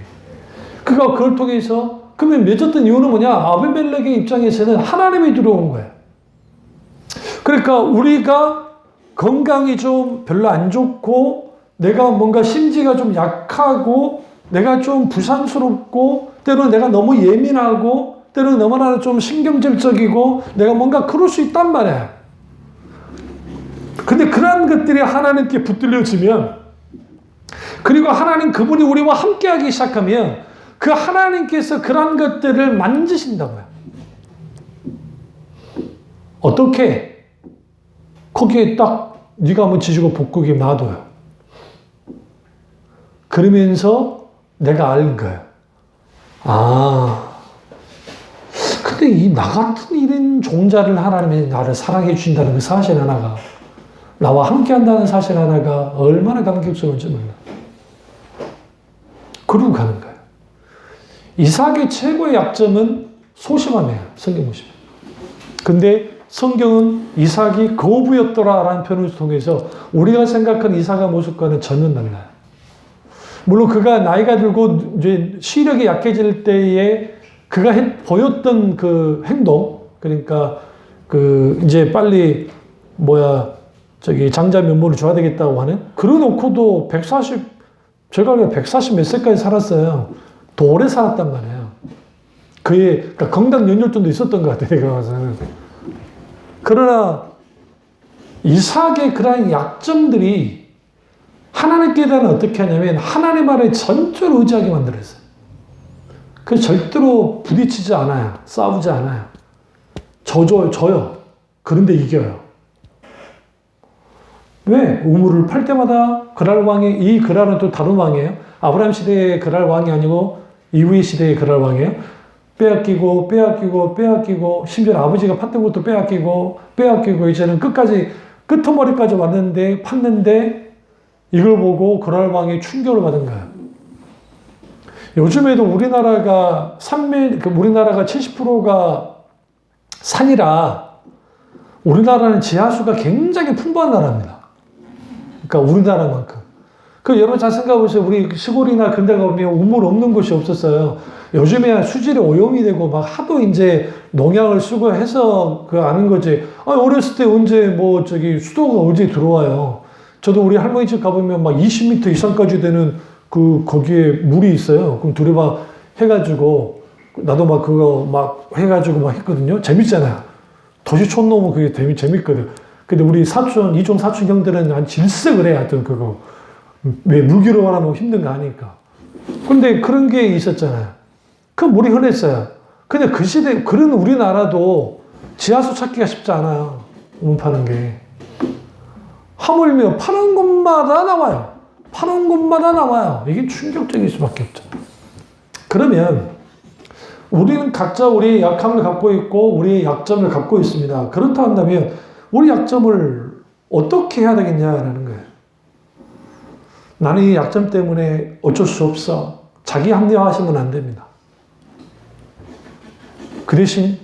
A: 그걸 통해서 그러면 맺었던 이유는 뭐냐? 아비멜렉의 입장에서는 하나님이 들어온 거예요. 그러니까 우리가 건강이 좀 별로 안 좋고 내가 뭔가 심지가 좀 약하고 내가 좀 부산스럽고 때로는 내가 너무 예민하고 때로는 너무나 좀 신경질적이고 내가 뭔가 그럴 수 있단 말이야. 근데 그러한 것들이 하나님께 붙들려지면 그리고 하나님 그분이 우리와 함께하기 시작하면 그 하나님께서 그러한 것들을 만지신다고요. 어떻게? 거기에 딱 네가 한번 지지고 볶게 놔둬요. 그러면서 내가 알 거예요. 근데 이 나 같은 이런 종자를 하나님이 나를 사랑해 주신다는 그 사실 하나가 나와 함께 한다는 사실 하나가 얼마나 감격스러운지 몰라. 그러고 가는 거예요. 이삭의 최고의 약점은 소심함이에요. 성경 보시면. 근데 성경은 이삭이 거부였더라라는 표현을 통해서 우리가 생각하는 이삭의 모습과는 전혀 달라요. 물론 그가 나이가 들고 이제 시력이 약해질 때에 그가 보였던 그 행동, 그러니까 이제 빨리 장자 면모를 줘야 되겠다고 하는, 그러 놓고도 제가 알기로 140 몇 세까지 살았어요. 더 오래 살았단 말이에요. 그러니까 건강 연혈증도 있었던 것 같아요, 내가 봐서는. 그러나 이삭의 그러한 약점들이 하나님께 대한 어떻게 하냐면 하나님 아래 전적으로 의지하게 만들었어요. 그래서 절대로 부딪히지 않아요. 싸우지 않아요. 져요. 그런데 이겨요. 왜? 우물을 팔 때마다 그랄 왕이, 이 그랄은 또 다른 왕이에요. 아브라함 시대의 그랄 왕이 아니고 이후의 시대의 그랄 왕이에요. 빼앗기고 심지어 아버지가 팠던 것도 빼앗기고 이제는 끄트머리까지 왔는데 팠는데 이걸 보고 그랄 왕이 충격을 받은 거예요. 요즘에도 우리나라가 우리나라가 70%가 산이라 우리나라는 지하수가 굉장히 풍부한 나라입니다. 그러니까 우리나라만큼. 여러분 잘 생각해보세요. 우리 시골이나 근대 가보면 우물 없는 곳이 없었어요. 요즘에야 수질이 오염이 되고 막 하도 이제 농약을 쓰고 해서 아는 거지. 어렸을 때 언제 수도가 언제 들어와요. 저도 우리 할머니 집 가보면 막 20m 이상까지 되는 거기에 물이 있어요. 그럼 두레박 해가지고 나도 막 그거 막 해가지고 막 했거든요. 재밌잖아요. 도시촌 놈은 그게 재밌거든. 근데 우리 이종 사촌 형들은 한 질색을 해. 하여튼 그거. 왜 물기로 하면 힘든 거 아니까. 근데 그런 게 있었잖아요. 그 물이 흔했어요. 근데 그 시대, 그런 우리나라도 지하수 찾기가 쉽지 않아요. 우물 파는 게. 하물며 파는 곳마다 나와요. 파는 곳마다 나와요. 이게 충격적일 수밖에 없죠. 그러면 우리는 각자 우리의 약함을 갖고 있고 우리의 약점을 갖고 있습니다. 그렇다 한다면 우리 약점을 어떻게 해야 되겠냐라는 거예요. 나는 이 약점 때문에 어쩔 수 없어. 자기 합리화하시면 안 됩니다. 그 대신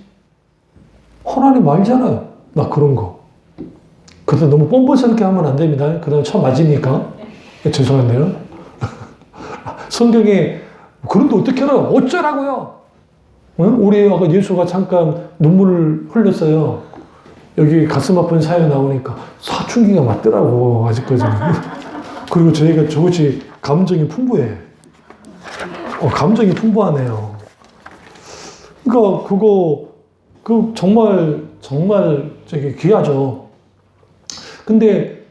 A: 하나님 알잖아요. 나 그런 거. 그래서 너무 뻔뻔스럽게 하면 안 됩니다. 그러다 쳐 맞으니까. 죄송한데요. 성경에 그런데 어떻게 알아요? 어쩌라고요? 우리 아까 예수가 잠깐 눈물을 흘렸어요. 여기 가슴 아픈 사연 나오니까 사춘기가 맞더라고 아직까지. 그리고 저것이 감정이 풍부해. 감정이 풍부하네요. 그러니까 정말 귀하죠. 근데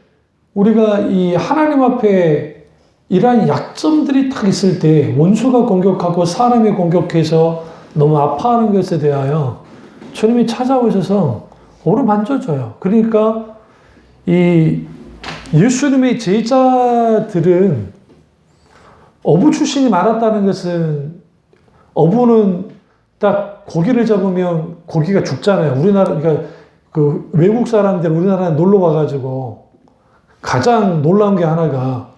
A: 우리가 이 하나님 앞에 이러한 약점들이 딱 있을 때 원수가 공격하고 사람이 공격해서 너무 아파하는 것에 대하여 주님이 찾아오셔서 어루만져줘요. 그러니까 이 예수님의 제자들은 어부 출신이 많았다는 것은 어부는 딱 고기를 잡으면 고기가 죽잖아요. 그러니까 외국 사람들 우리나라에 놀러 와가지고 가장 놀라운 게 하나가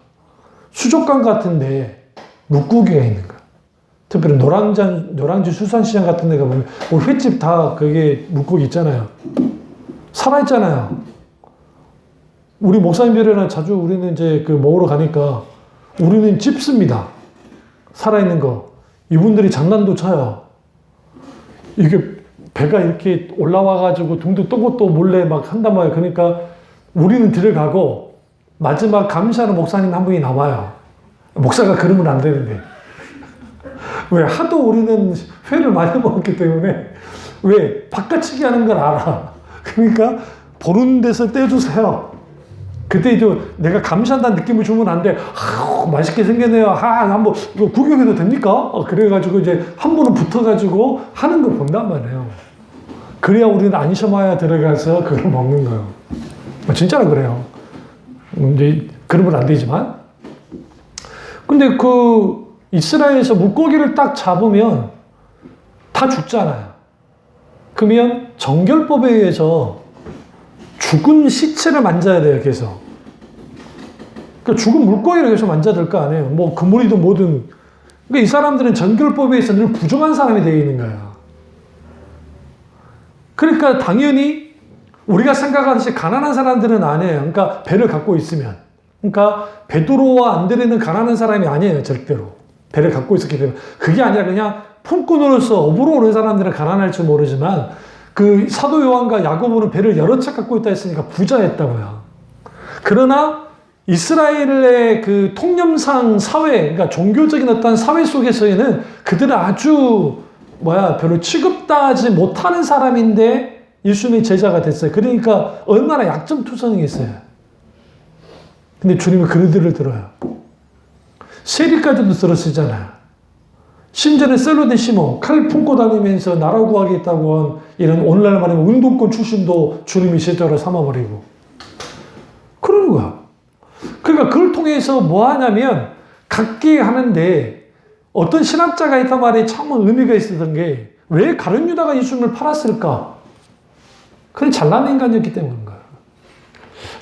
A: 수족관 같은데 물고기가 있는 거야. 특별히 노량진 수산시장 같은 데 가보면 횟집 다 그게 물고기 있잖아요. 살아있잖아요. 우리 목사님들이랑 자주 우리는 이제 먹으러 가니까 우리는 찝습니다. 살아있는 거. 이분들이 장난도 쳐요. 이게 배가 이렇게 올라와가지고 둥둥 떠고 또 몰래 막 한단 말이에요. 그러니까 우리는 들어가고 마지막 감시하는 목사님 한 분이 나와요. 목사가 그러면 안 되는데. 왜? 하도 우리는 회를 많이 먹었기 때문에 왜? 바깥치기 하는 걸 알아. 그러니까 보는 데서 떼주세요. 그때 이제 내가 감시한다는 느낌을 주면 안 돼. 맛있게 생겼네요. 한번 이거 구경해도 됩니까? 그래가지고 이제 한 번은 붙어가지고 하는 걸 본단 말이에요. 그래야 우리는 안심하여 들어가서 그걸 먹는 거예요. 진짜로 그래요. 이제 그러면 안 되지만. 근데 이스라엘에서 물고기를 딱 잡으면 다 죽잖아요. 그러면 정결법에 의해서 죽은 시체를 만져야 돼요, 계속. 그러니까 죽은 물고기를 계속 만져야 될 거 아니에요. 뭐, 그물이든 뭐든. 그러니까 이 사람들은 정결법에 의해서 늘 부정한 사람이 되어 있는 거예요. 그러니까 당연히 우리가 생각하듯이 가난한 사람들은 아니에요. 그러니까 배를 갖고 있으면. 그러니까 베드로와 안드레는 가난한 사람이 아니에요, 절대로. 배를 갖고 있었기 때문에. 그게 아니라 그냥 품꾼으로서 업으로 오는 사람들은 가난할지 모르지만 사도 요한과 야고보는 배를 여러 채 갖고 있다 했으니까 부자였다고요. 그러나 이스라엘의 통념상 사회, 그러니까 종교적인 어떤 사회 속에서는 그들은 아주 별로 취급하지 못하는 사람인데 예수님의 제자가 됐어요. 그러니까 얼마나 약점투성이겠어요. 근데 주님은 그들을 들어요. 세리까지도 들었으잖아요. 심지어는 셀로데 시몬, 칼 품고 다니면서 나라 구하겠다고 한 이런 오늘날 말하면 운동권 출신도 주님이 제자로 삼아버리고. 그러는 거야. 그러니까 그걸 통해서 뭐 하냐면, 갖게 하는데 어떤 신학자가 했단 말에 참 의미가 있었던 게, 왜 가룟 유다가 예수님을 팔았을까? 그건 잘난 인간이었기 때문인 거야.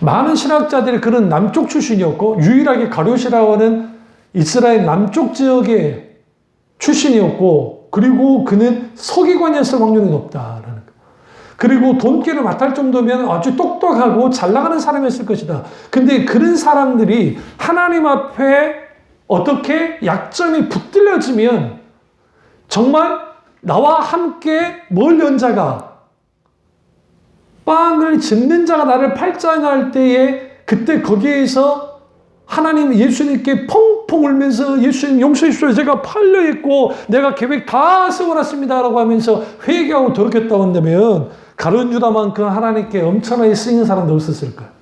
A: 많은 신학자들이 그런 남쪽 출신이었고 유일하게 가룟이라고 하는 이스라엘 남쪽 지역의 출신이었고 그리고 그는 서기관이었을 확률이 높다라는 거. 그리고 돈깨를 맡을 정도면 아주 똑똑하고 잘 나가는 사람이었을 것이다. 근데 그런 사람들이 하나님 앞에 어떻게 약점이 붙들려지면 정말 나와 함께 뭘 연 자가 빵을 짓는 자가 나를 팔자할 때에 그때 거기에서 하나님 예수님께 펑펑 울면서 예수님 용서해 주십시오. 제가 팔려 있고 내가 계획 다 세워놨습니다. 라고 하면서 회개하고 돌이켰다고 한다면 가룟 유다만큼 하나님께 엄청나게 쓰이는 사람도 없었을 거예요.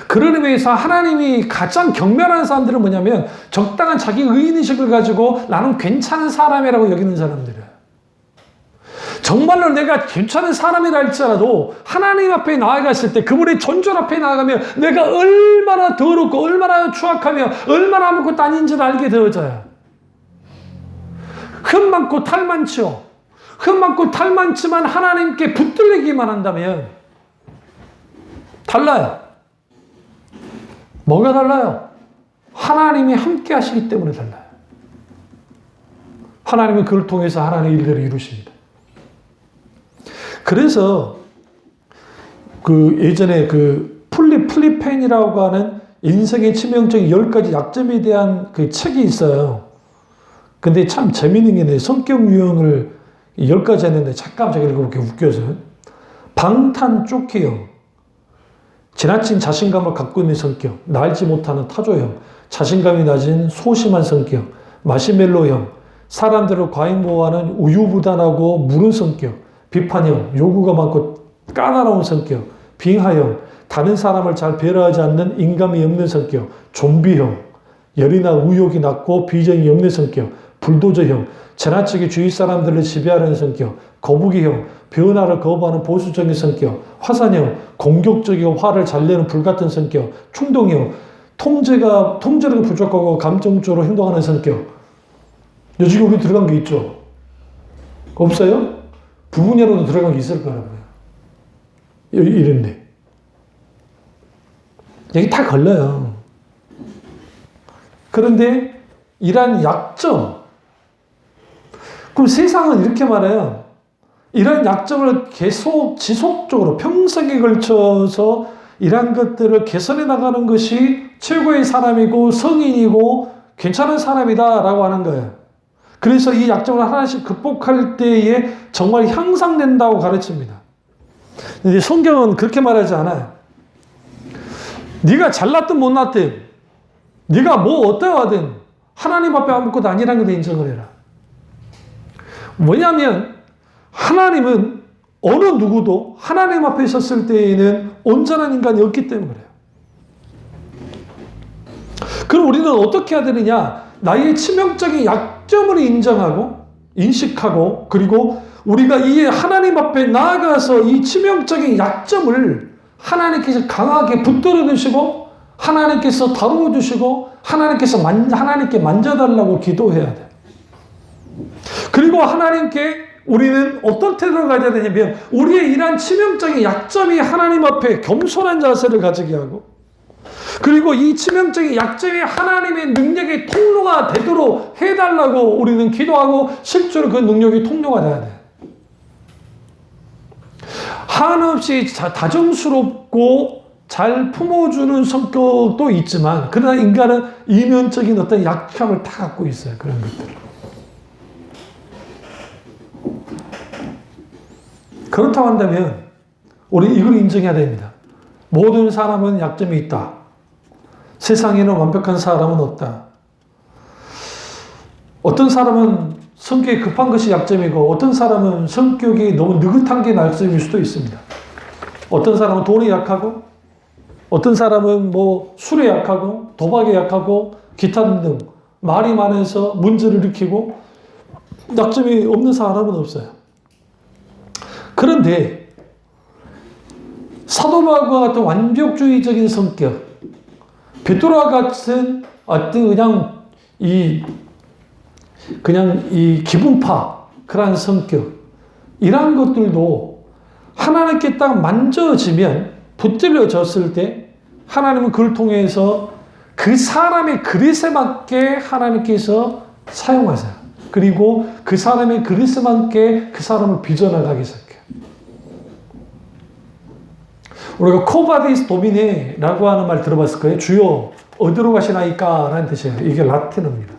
A: 그런 의미에서 하나님이 가장 경멸하는 사람들은 뭐냐면 적당한 자기 의인의식을 가지고 나는 괜찮은 사람이라고 여기는 사람들이에요. 정말로 내가 괜찮은 사람이라 할지라도 하나님 앞에 나아갔을 때 그분의 전전 앞에 나아가면 내가 얼마나 더럽고 얼마나 추악하며 얼마나 아무것도 아닌지를 알게 되어져요. 흠 많고 탈 많죠. 흠 많고 탈 많지만 하나님께 붙들리기만 한다면 달라요. 뭐가 달라요? 하나님이 함께 하시기 때문에 달라요. 하나님은 그를 통해서 하나님의 일들을 이루십니다. 그래서 그 예전에 그 플리펜이라고 하는 인생의 치명적인 10가지 약점에 대한 그 책이 있어요. 근데 참 재미있는 게 있는데 성격 유형을 10가지 했는데 잠깐 제가 읽어볼게요. 웃겨서요. 방탄 쪼끼형, 지나친 자신감을 갖고 있는 성격, 날지 못하는 타조형, 자신감이 낮은 소심한 성격, 마시멜로형, 사람들을 과잉보호하는 우유부단하고 무른 성격, 비판형, 요구가 많고 까다로운 성격, 빙하형, 다른 사람을 잘 배려하지 않는 인감이 없는 성격, 좀비형, 열이나 의욕이 낮고 비전이 없는 성격, 불도저형, 지나치게 주위 사람들을 지배하려는 성격, 거북이형, 변화를 거부하는 보수적인 성격, 화산형, 공격적이고 화를 잘 내는 불같은 성격, 충동형, 통제가 부족하고 감정적으로 행동하는 성격. 여기 우리 들어간 게 있죠? 없어요? 부분이라도 들어간 게 있을 거라고요. 이런데. 여기 다 걸려요. 그런데 이러한 약점. 그럼 세상은 이렇게 말해요. 이런 약점을 계속 지속적으로 평생에 걸쳐서 이러한 것들을 개선해 나가는 것이 최고의 사람이고 성인이고 괜찮은 사람이다라고 하는 거예요. 그래서 이 약점을 하나씩 극복할 때에 정말 향상된다고 가르칩니다. 근데 성경은 그렇게 말하지 않아요. 네가 잘났든 못났든 네가 뭐 어떠하든 하나님 앞에 아무것도 아니라는 걸 인정을 해라. 뭐냐면 하나님은 어느 누구도 하나님 앞에 섰을 때에는 온전한 인간이 없기 때문에 그래요. 그럼 우리는 어떻게 해야 되느냐? 나의 치명적인 약점을 인정하고 인식하고 그리고 우리가 이 하나님 앞에 나아가서 이 치명적인 약점을 하나님께서 강하게 붙들어 주시고 하나님께서 다루어 주시고 하나님께 만져달라고 기도해야 돼. 그리고 하나님께 우리는 어떤 태도를 가져야 되냐면 우리의 이러한 치명적인 약점이 하나님 앞에 겸손한 자세를 가지게 하고 그리고 이 치명적인 약점이 하나님의 능력의 통로가 되도록 해달라고 우리는 기도하고 실제로 그 능력이 통로가 돼야 돼. 한없이 다정스럽고 잘 품어주는 성격도 있지만 그러나 인간은 이면적인 어떤 약함을 다 갖고 있어요. 그런 것들을. 그렇다고 한다면 우리는 이걸 인정해야 됩니다. 모든 사람은 약점이 있다. 세상에는 완벽한 사람은 없다. 어떤 사람은 성격이 급한 것이 약점이고 어떤 사람은 성격이 너무 느긋한 게 약점일 수도 있습니다. 어떤 사람은 돈에 약하고 어떤 사람은 뭐 술에 약하고 도박에 약하고 기타 등등 말이 많아서 문제를 일으키고 약점이 없는 사람은 없어요. 그런데 사도 바울과 같은 완벽주의적인 성격, 베드로와 같은 어떤 그냥 이 기분파 그런 성격 이러한 것들도 하나님께 딱 만져지면 붙들려졌을 때 하나님은 그를 통해서 그 사람의 그릇에 맞게 하나님께서 사용하세요. 그리고 그 사람의 그릇에 맞게 그 사람을 빚어나가기 시작해요. 우리가 코바디스 도미네라고 하는 말 들어봤을 거예요. 주여 어디로 가시나이까? 라는 뜻이에요. 이게 라틴어입니다.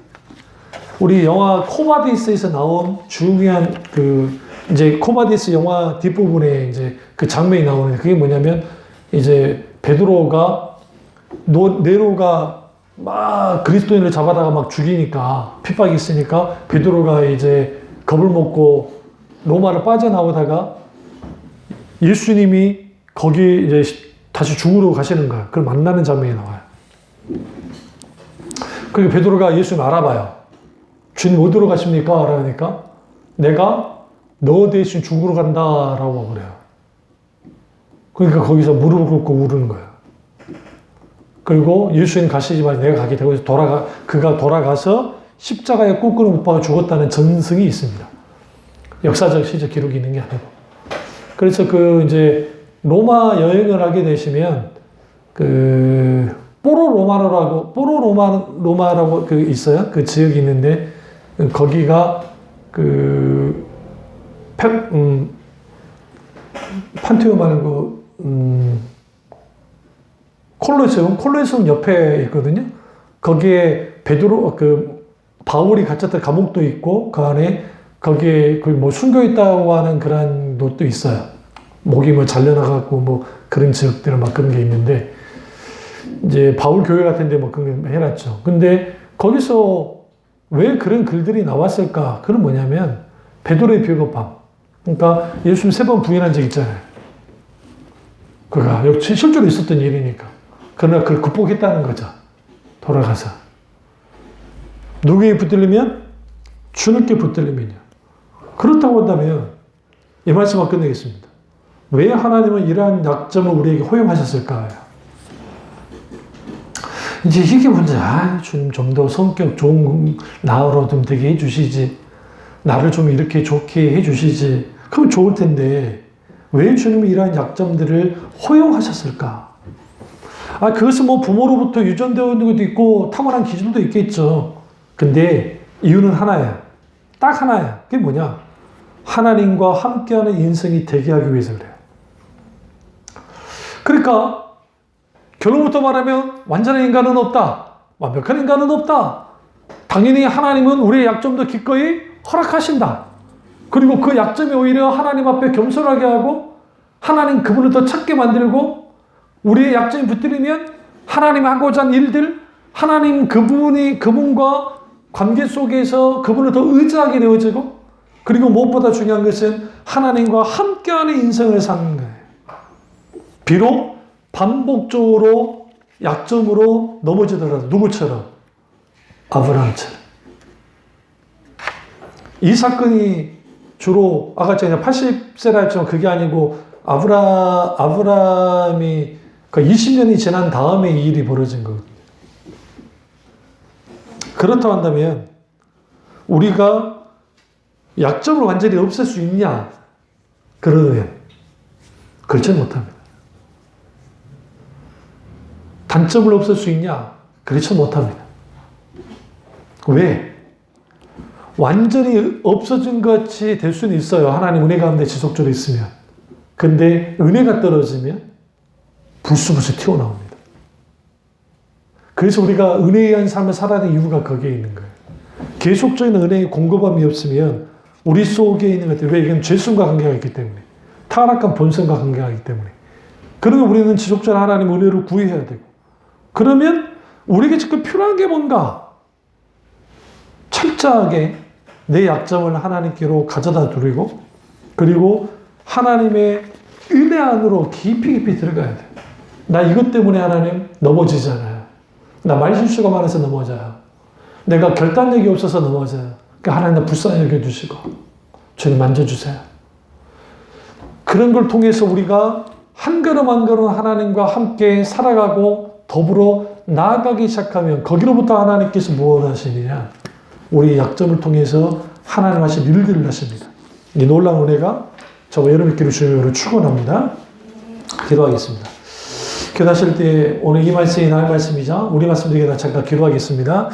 A: 우리 영화 코바디스에서 나온 중요한 이제 코바디스 영화 뒷부분에 이제 그 장면이 나오는데 그게 뭐냐면 이제 베드로가 네로가 막 그리스도인을 잡아다가 막 죽이니까 핍박이 있으니까 베드로가 이제 겁을 먹고 로마를 빠져나오다가 예수님이 거기 이제 다시 죽으러 가시는 거야. 그걸 만나는 장면이 나와요. 그리고 베드로가 예수님 알아봐요. 주님 어디로 가십니까? 그러니까 내가 너 대신 죽으러 간다라고 그래요. 그러니까 거기서 무릎을 꿇고 우르는 거예요. 그리고 예수님 가시지만 내가 가게 되고 그가 돌아가서 십자가에 꽂고는 못 박아 죽었다는 전승이 있습니다. 역사적 시적 기록이 있는 게 아니고. 그래서 이제 로마 여행을 하게 되시면 로마라고 있어요. 그 지역이 있는데 거기가 판테온 말고 콜로세움 옆에 있거든요. 거기에 바울이 갇혔던 감옥도 있고 그 안에 거기에 숨겨 있다고 하는 그런 곳도 있어요. 목이 잘려나가고 그런 지역들 그런 게 있는데 이제 바울 교회 같은데 그런 거 해놨죠. 근데 거기서 왜 그런 글들이 나왔을까? 그건 뭐냐면 베드로의 비겁함. 그러니까 예수님 3번 부인한 적 있잖아요. 그가 실제로 있었던 일이니까. 그러나 그걸 극복했다는 거죠. 돌아가서. 누구에게 붙들리면? 주님께 붙들리면요. 그렇다고 한다면 이 말씀만 끝내겠습니다. 왜 하나님은 이러한 약점을 우리에게 허용하셨을까요? 이제 이게 문제야. 주님 좀 더 성격 좋은 나으로 좀 되게 해주시지. 나를 좀 이렇게 좋게 해주시지. 그러면 좋을 텐데 왜 주님이 이러한 약점들을 허용하셨을까? 그것은 부모로부터 유전되어 있는 것도 있고 타고난 기질도 있겠죠. 근데 이유는 하나야. 딱 하나야. 그게 뭐냐? 하나님과 함께하는 인생이 되게 하기 위해서 그래요. 그러니까 결론부터 말하면 완전한 인간은 없다. 완벽한 인간은 없다. 당연히 하나님은 우리의 약점도 기꺼이 허락하신다. 그리고 그 약점이 오히려 하나님 앞에 겸손하게 하고 하나님 그분을 더 찾게 만들고 우리의 약점이 붙들리면 하나님 하고자 하는 일들, 하나님 그분과 관계 속에서 그분을 더 의지하게 되어지고 그리고 무엇보다 중요한 것은 하나님과 함께하는 인생을 사는 거예요. 비록 반복적으로 약점으로 넘어지더라도 누구처럼? 아브라함처럼. 이 사건이 주로 아까 제가 80세라 했지만 그게 아니고 아브라함이 20년이 지난 다음에 이 일이 벌어진 거거든요. 그렇다고 한다면 우리가 약점을 완전히 없앨 수 있냐? 그러면 그렇지 못합니다. 단점을 없앨 수 있냐? 그렇지 못합니다. 왜? 완전히 없어진 것이 될 수는 있어요. 하나님 은혜 가운데 지속적으로 있으면. 근데 은혜가 떨어지면 불쑥불쑥 튀어나옵니다. 그래서 우리가 은혜에 의한 삶을 살아야 하는 이유가 거기에 있는 거예요. 계속적인 은혜의 공급함이 없으면 우리 속에 있는 것들, 왜? 이건 죄성과 관계가 있기 때문에. 타락한 본성과 관계가 있기 때문에. 그러면 우리는 지속적인 하나님 은혜를 구해야 되고. 그러면 우리에게 지금 필요한 게 뭔가? 철저하게 내 약점을 하나님께로 가져다 드리고 그리고 하나님의 은혜 안으로 깊이 들어가야 돼. 나 이것 때문에 하나님 넘어지잖아요. 나 말실수가 많아서 넘어져요. 내가 결단력이 없어서 넘어져요. 그러니까 하나님 나 불쌍히 여겨주시고 주님 만져주세요. 그런 걸 통해서 우리가 한 걸음 한 걸음 하나님과 함께 살아가고 더불어 나아가기 시작하면 거기로부터 하나님께서 무엇을 하시느냐? 우리의 약점을 통해서 하나님 하신 일들을 하십니다. 이 놀라운 은혜가 저와 여러분께로 주님으로 축원합니다. 기도하겠습니다. 기도하실 때 오늘 이 말씀이 나의 말씀이자 우리 말씀 중에 잠깐 기도하겠습니다.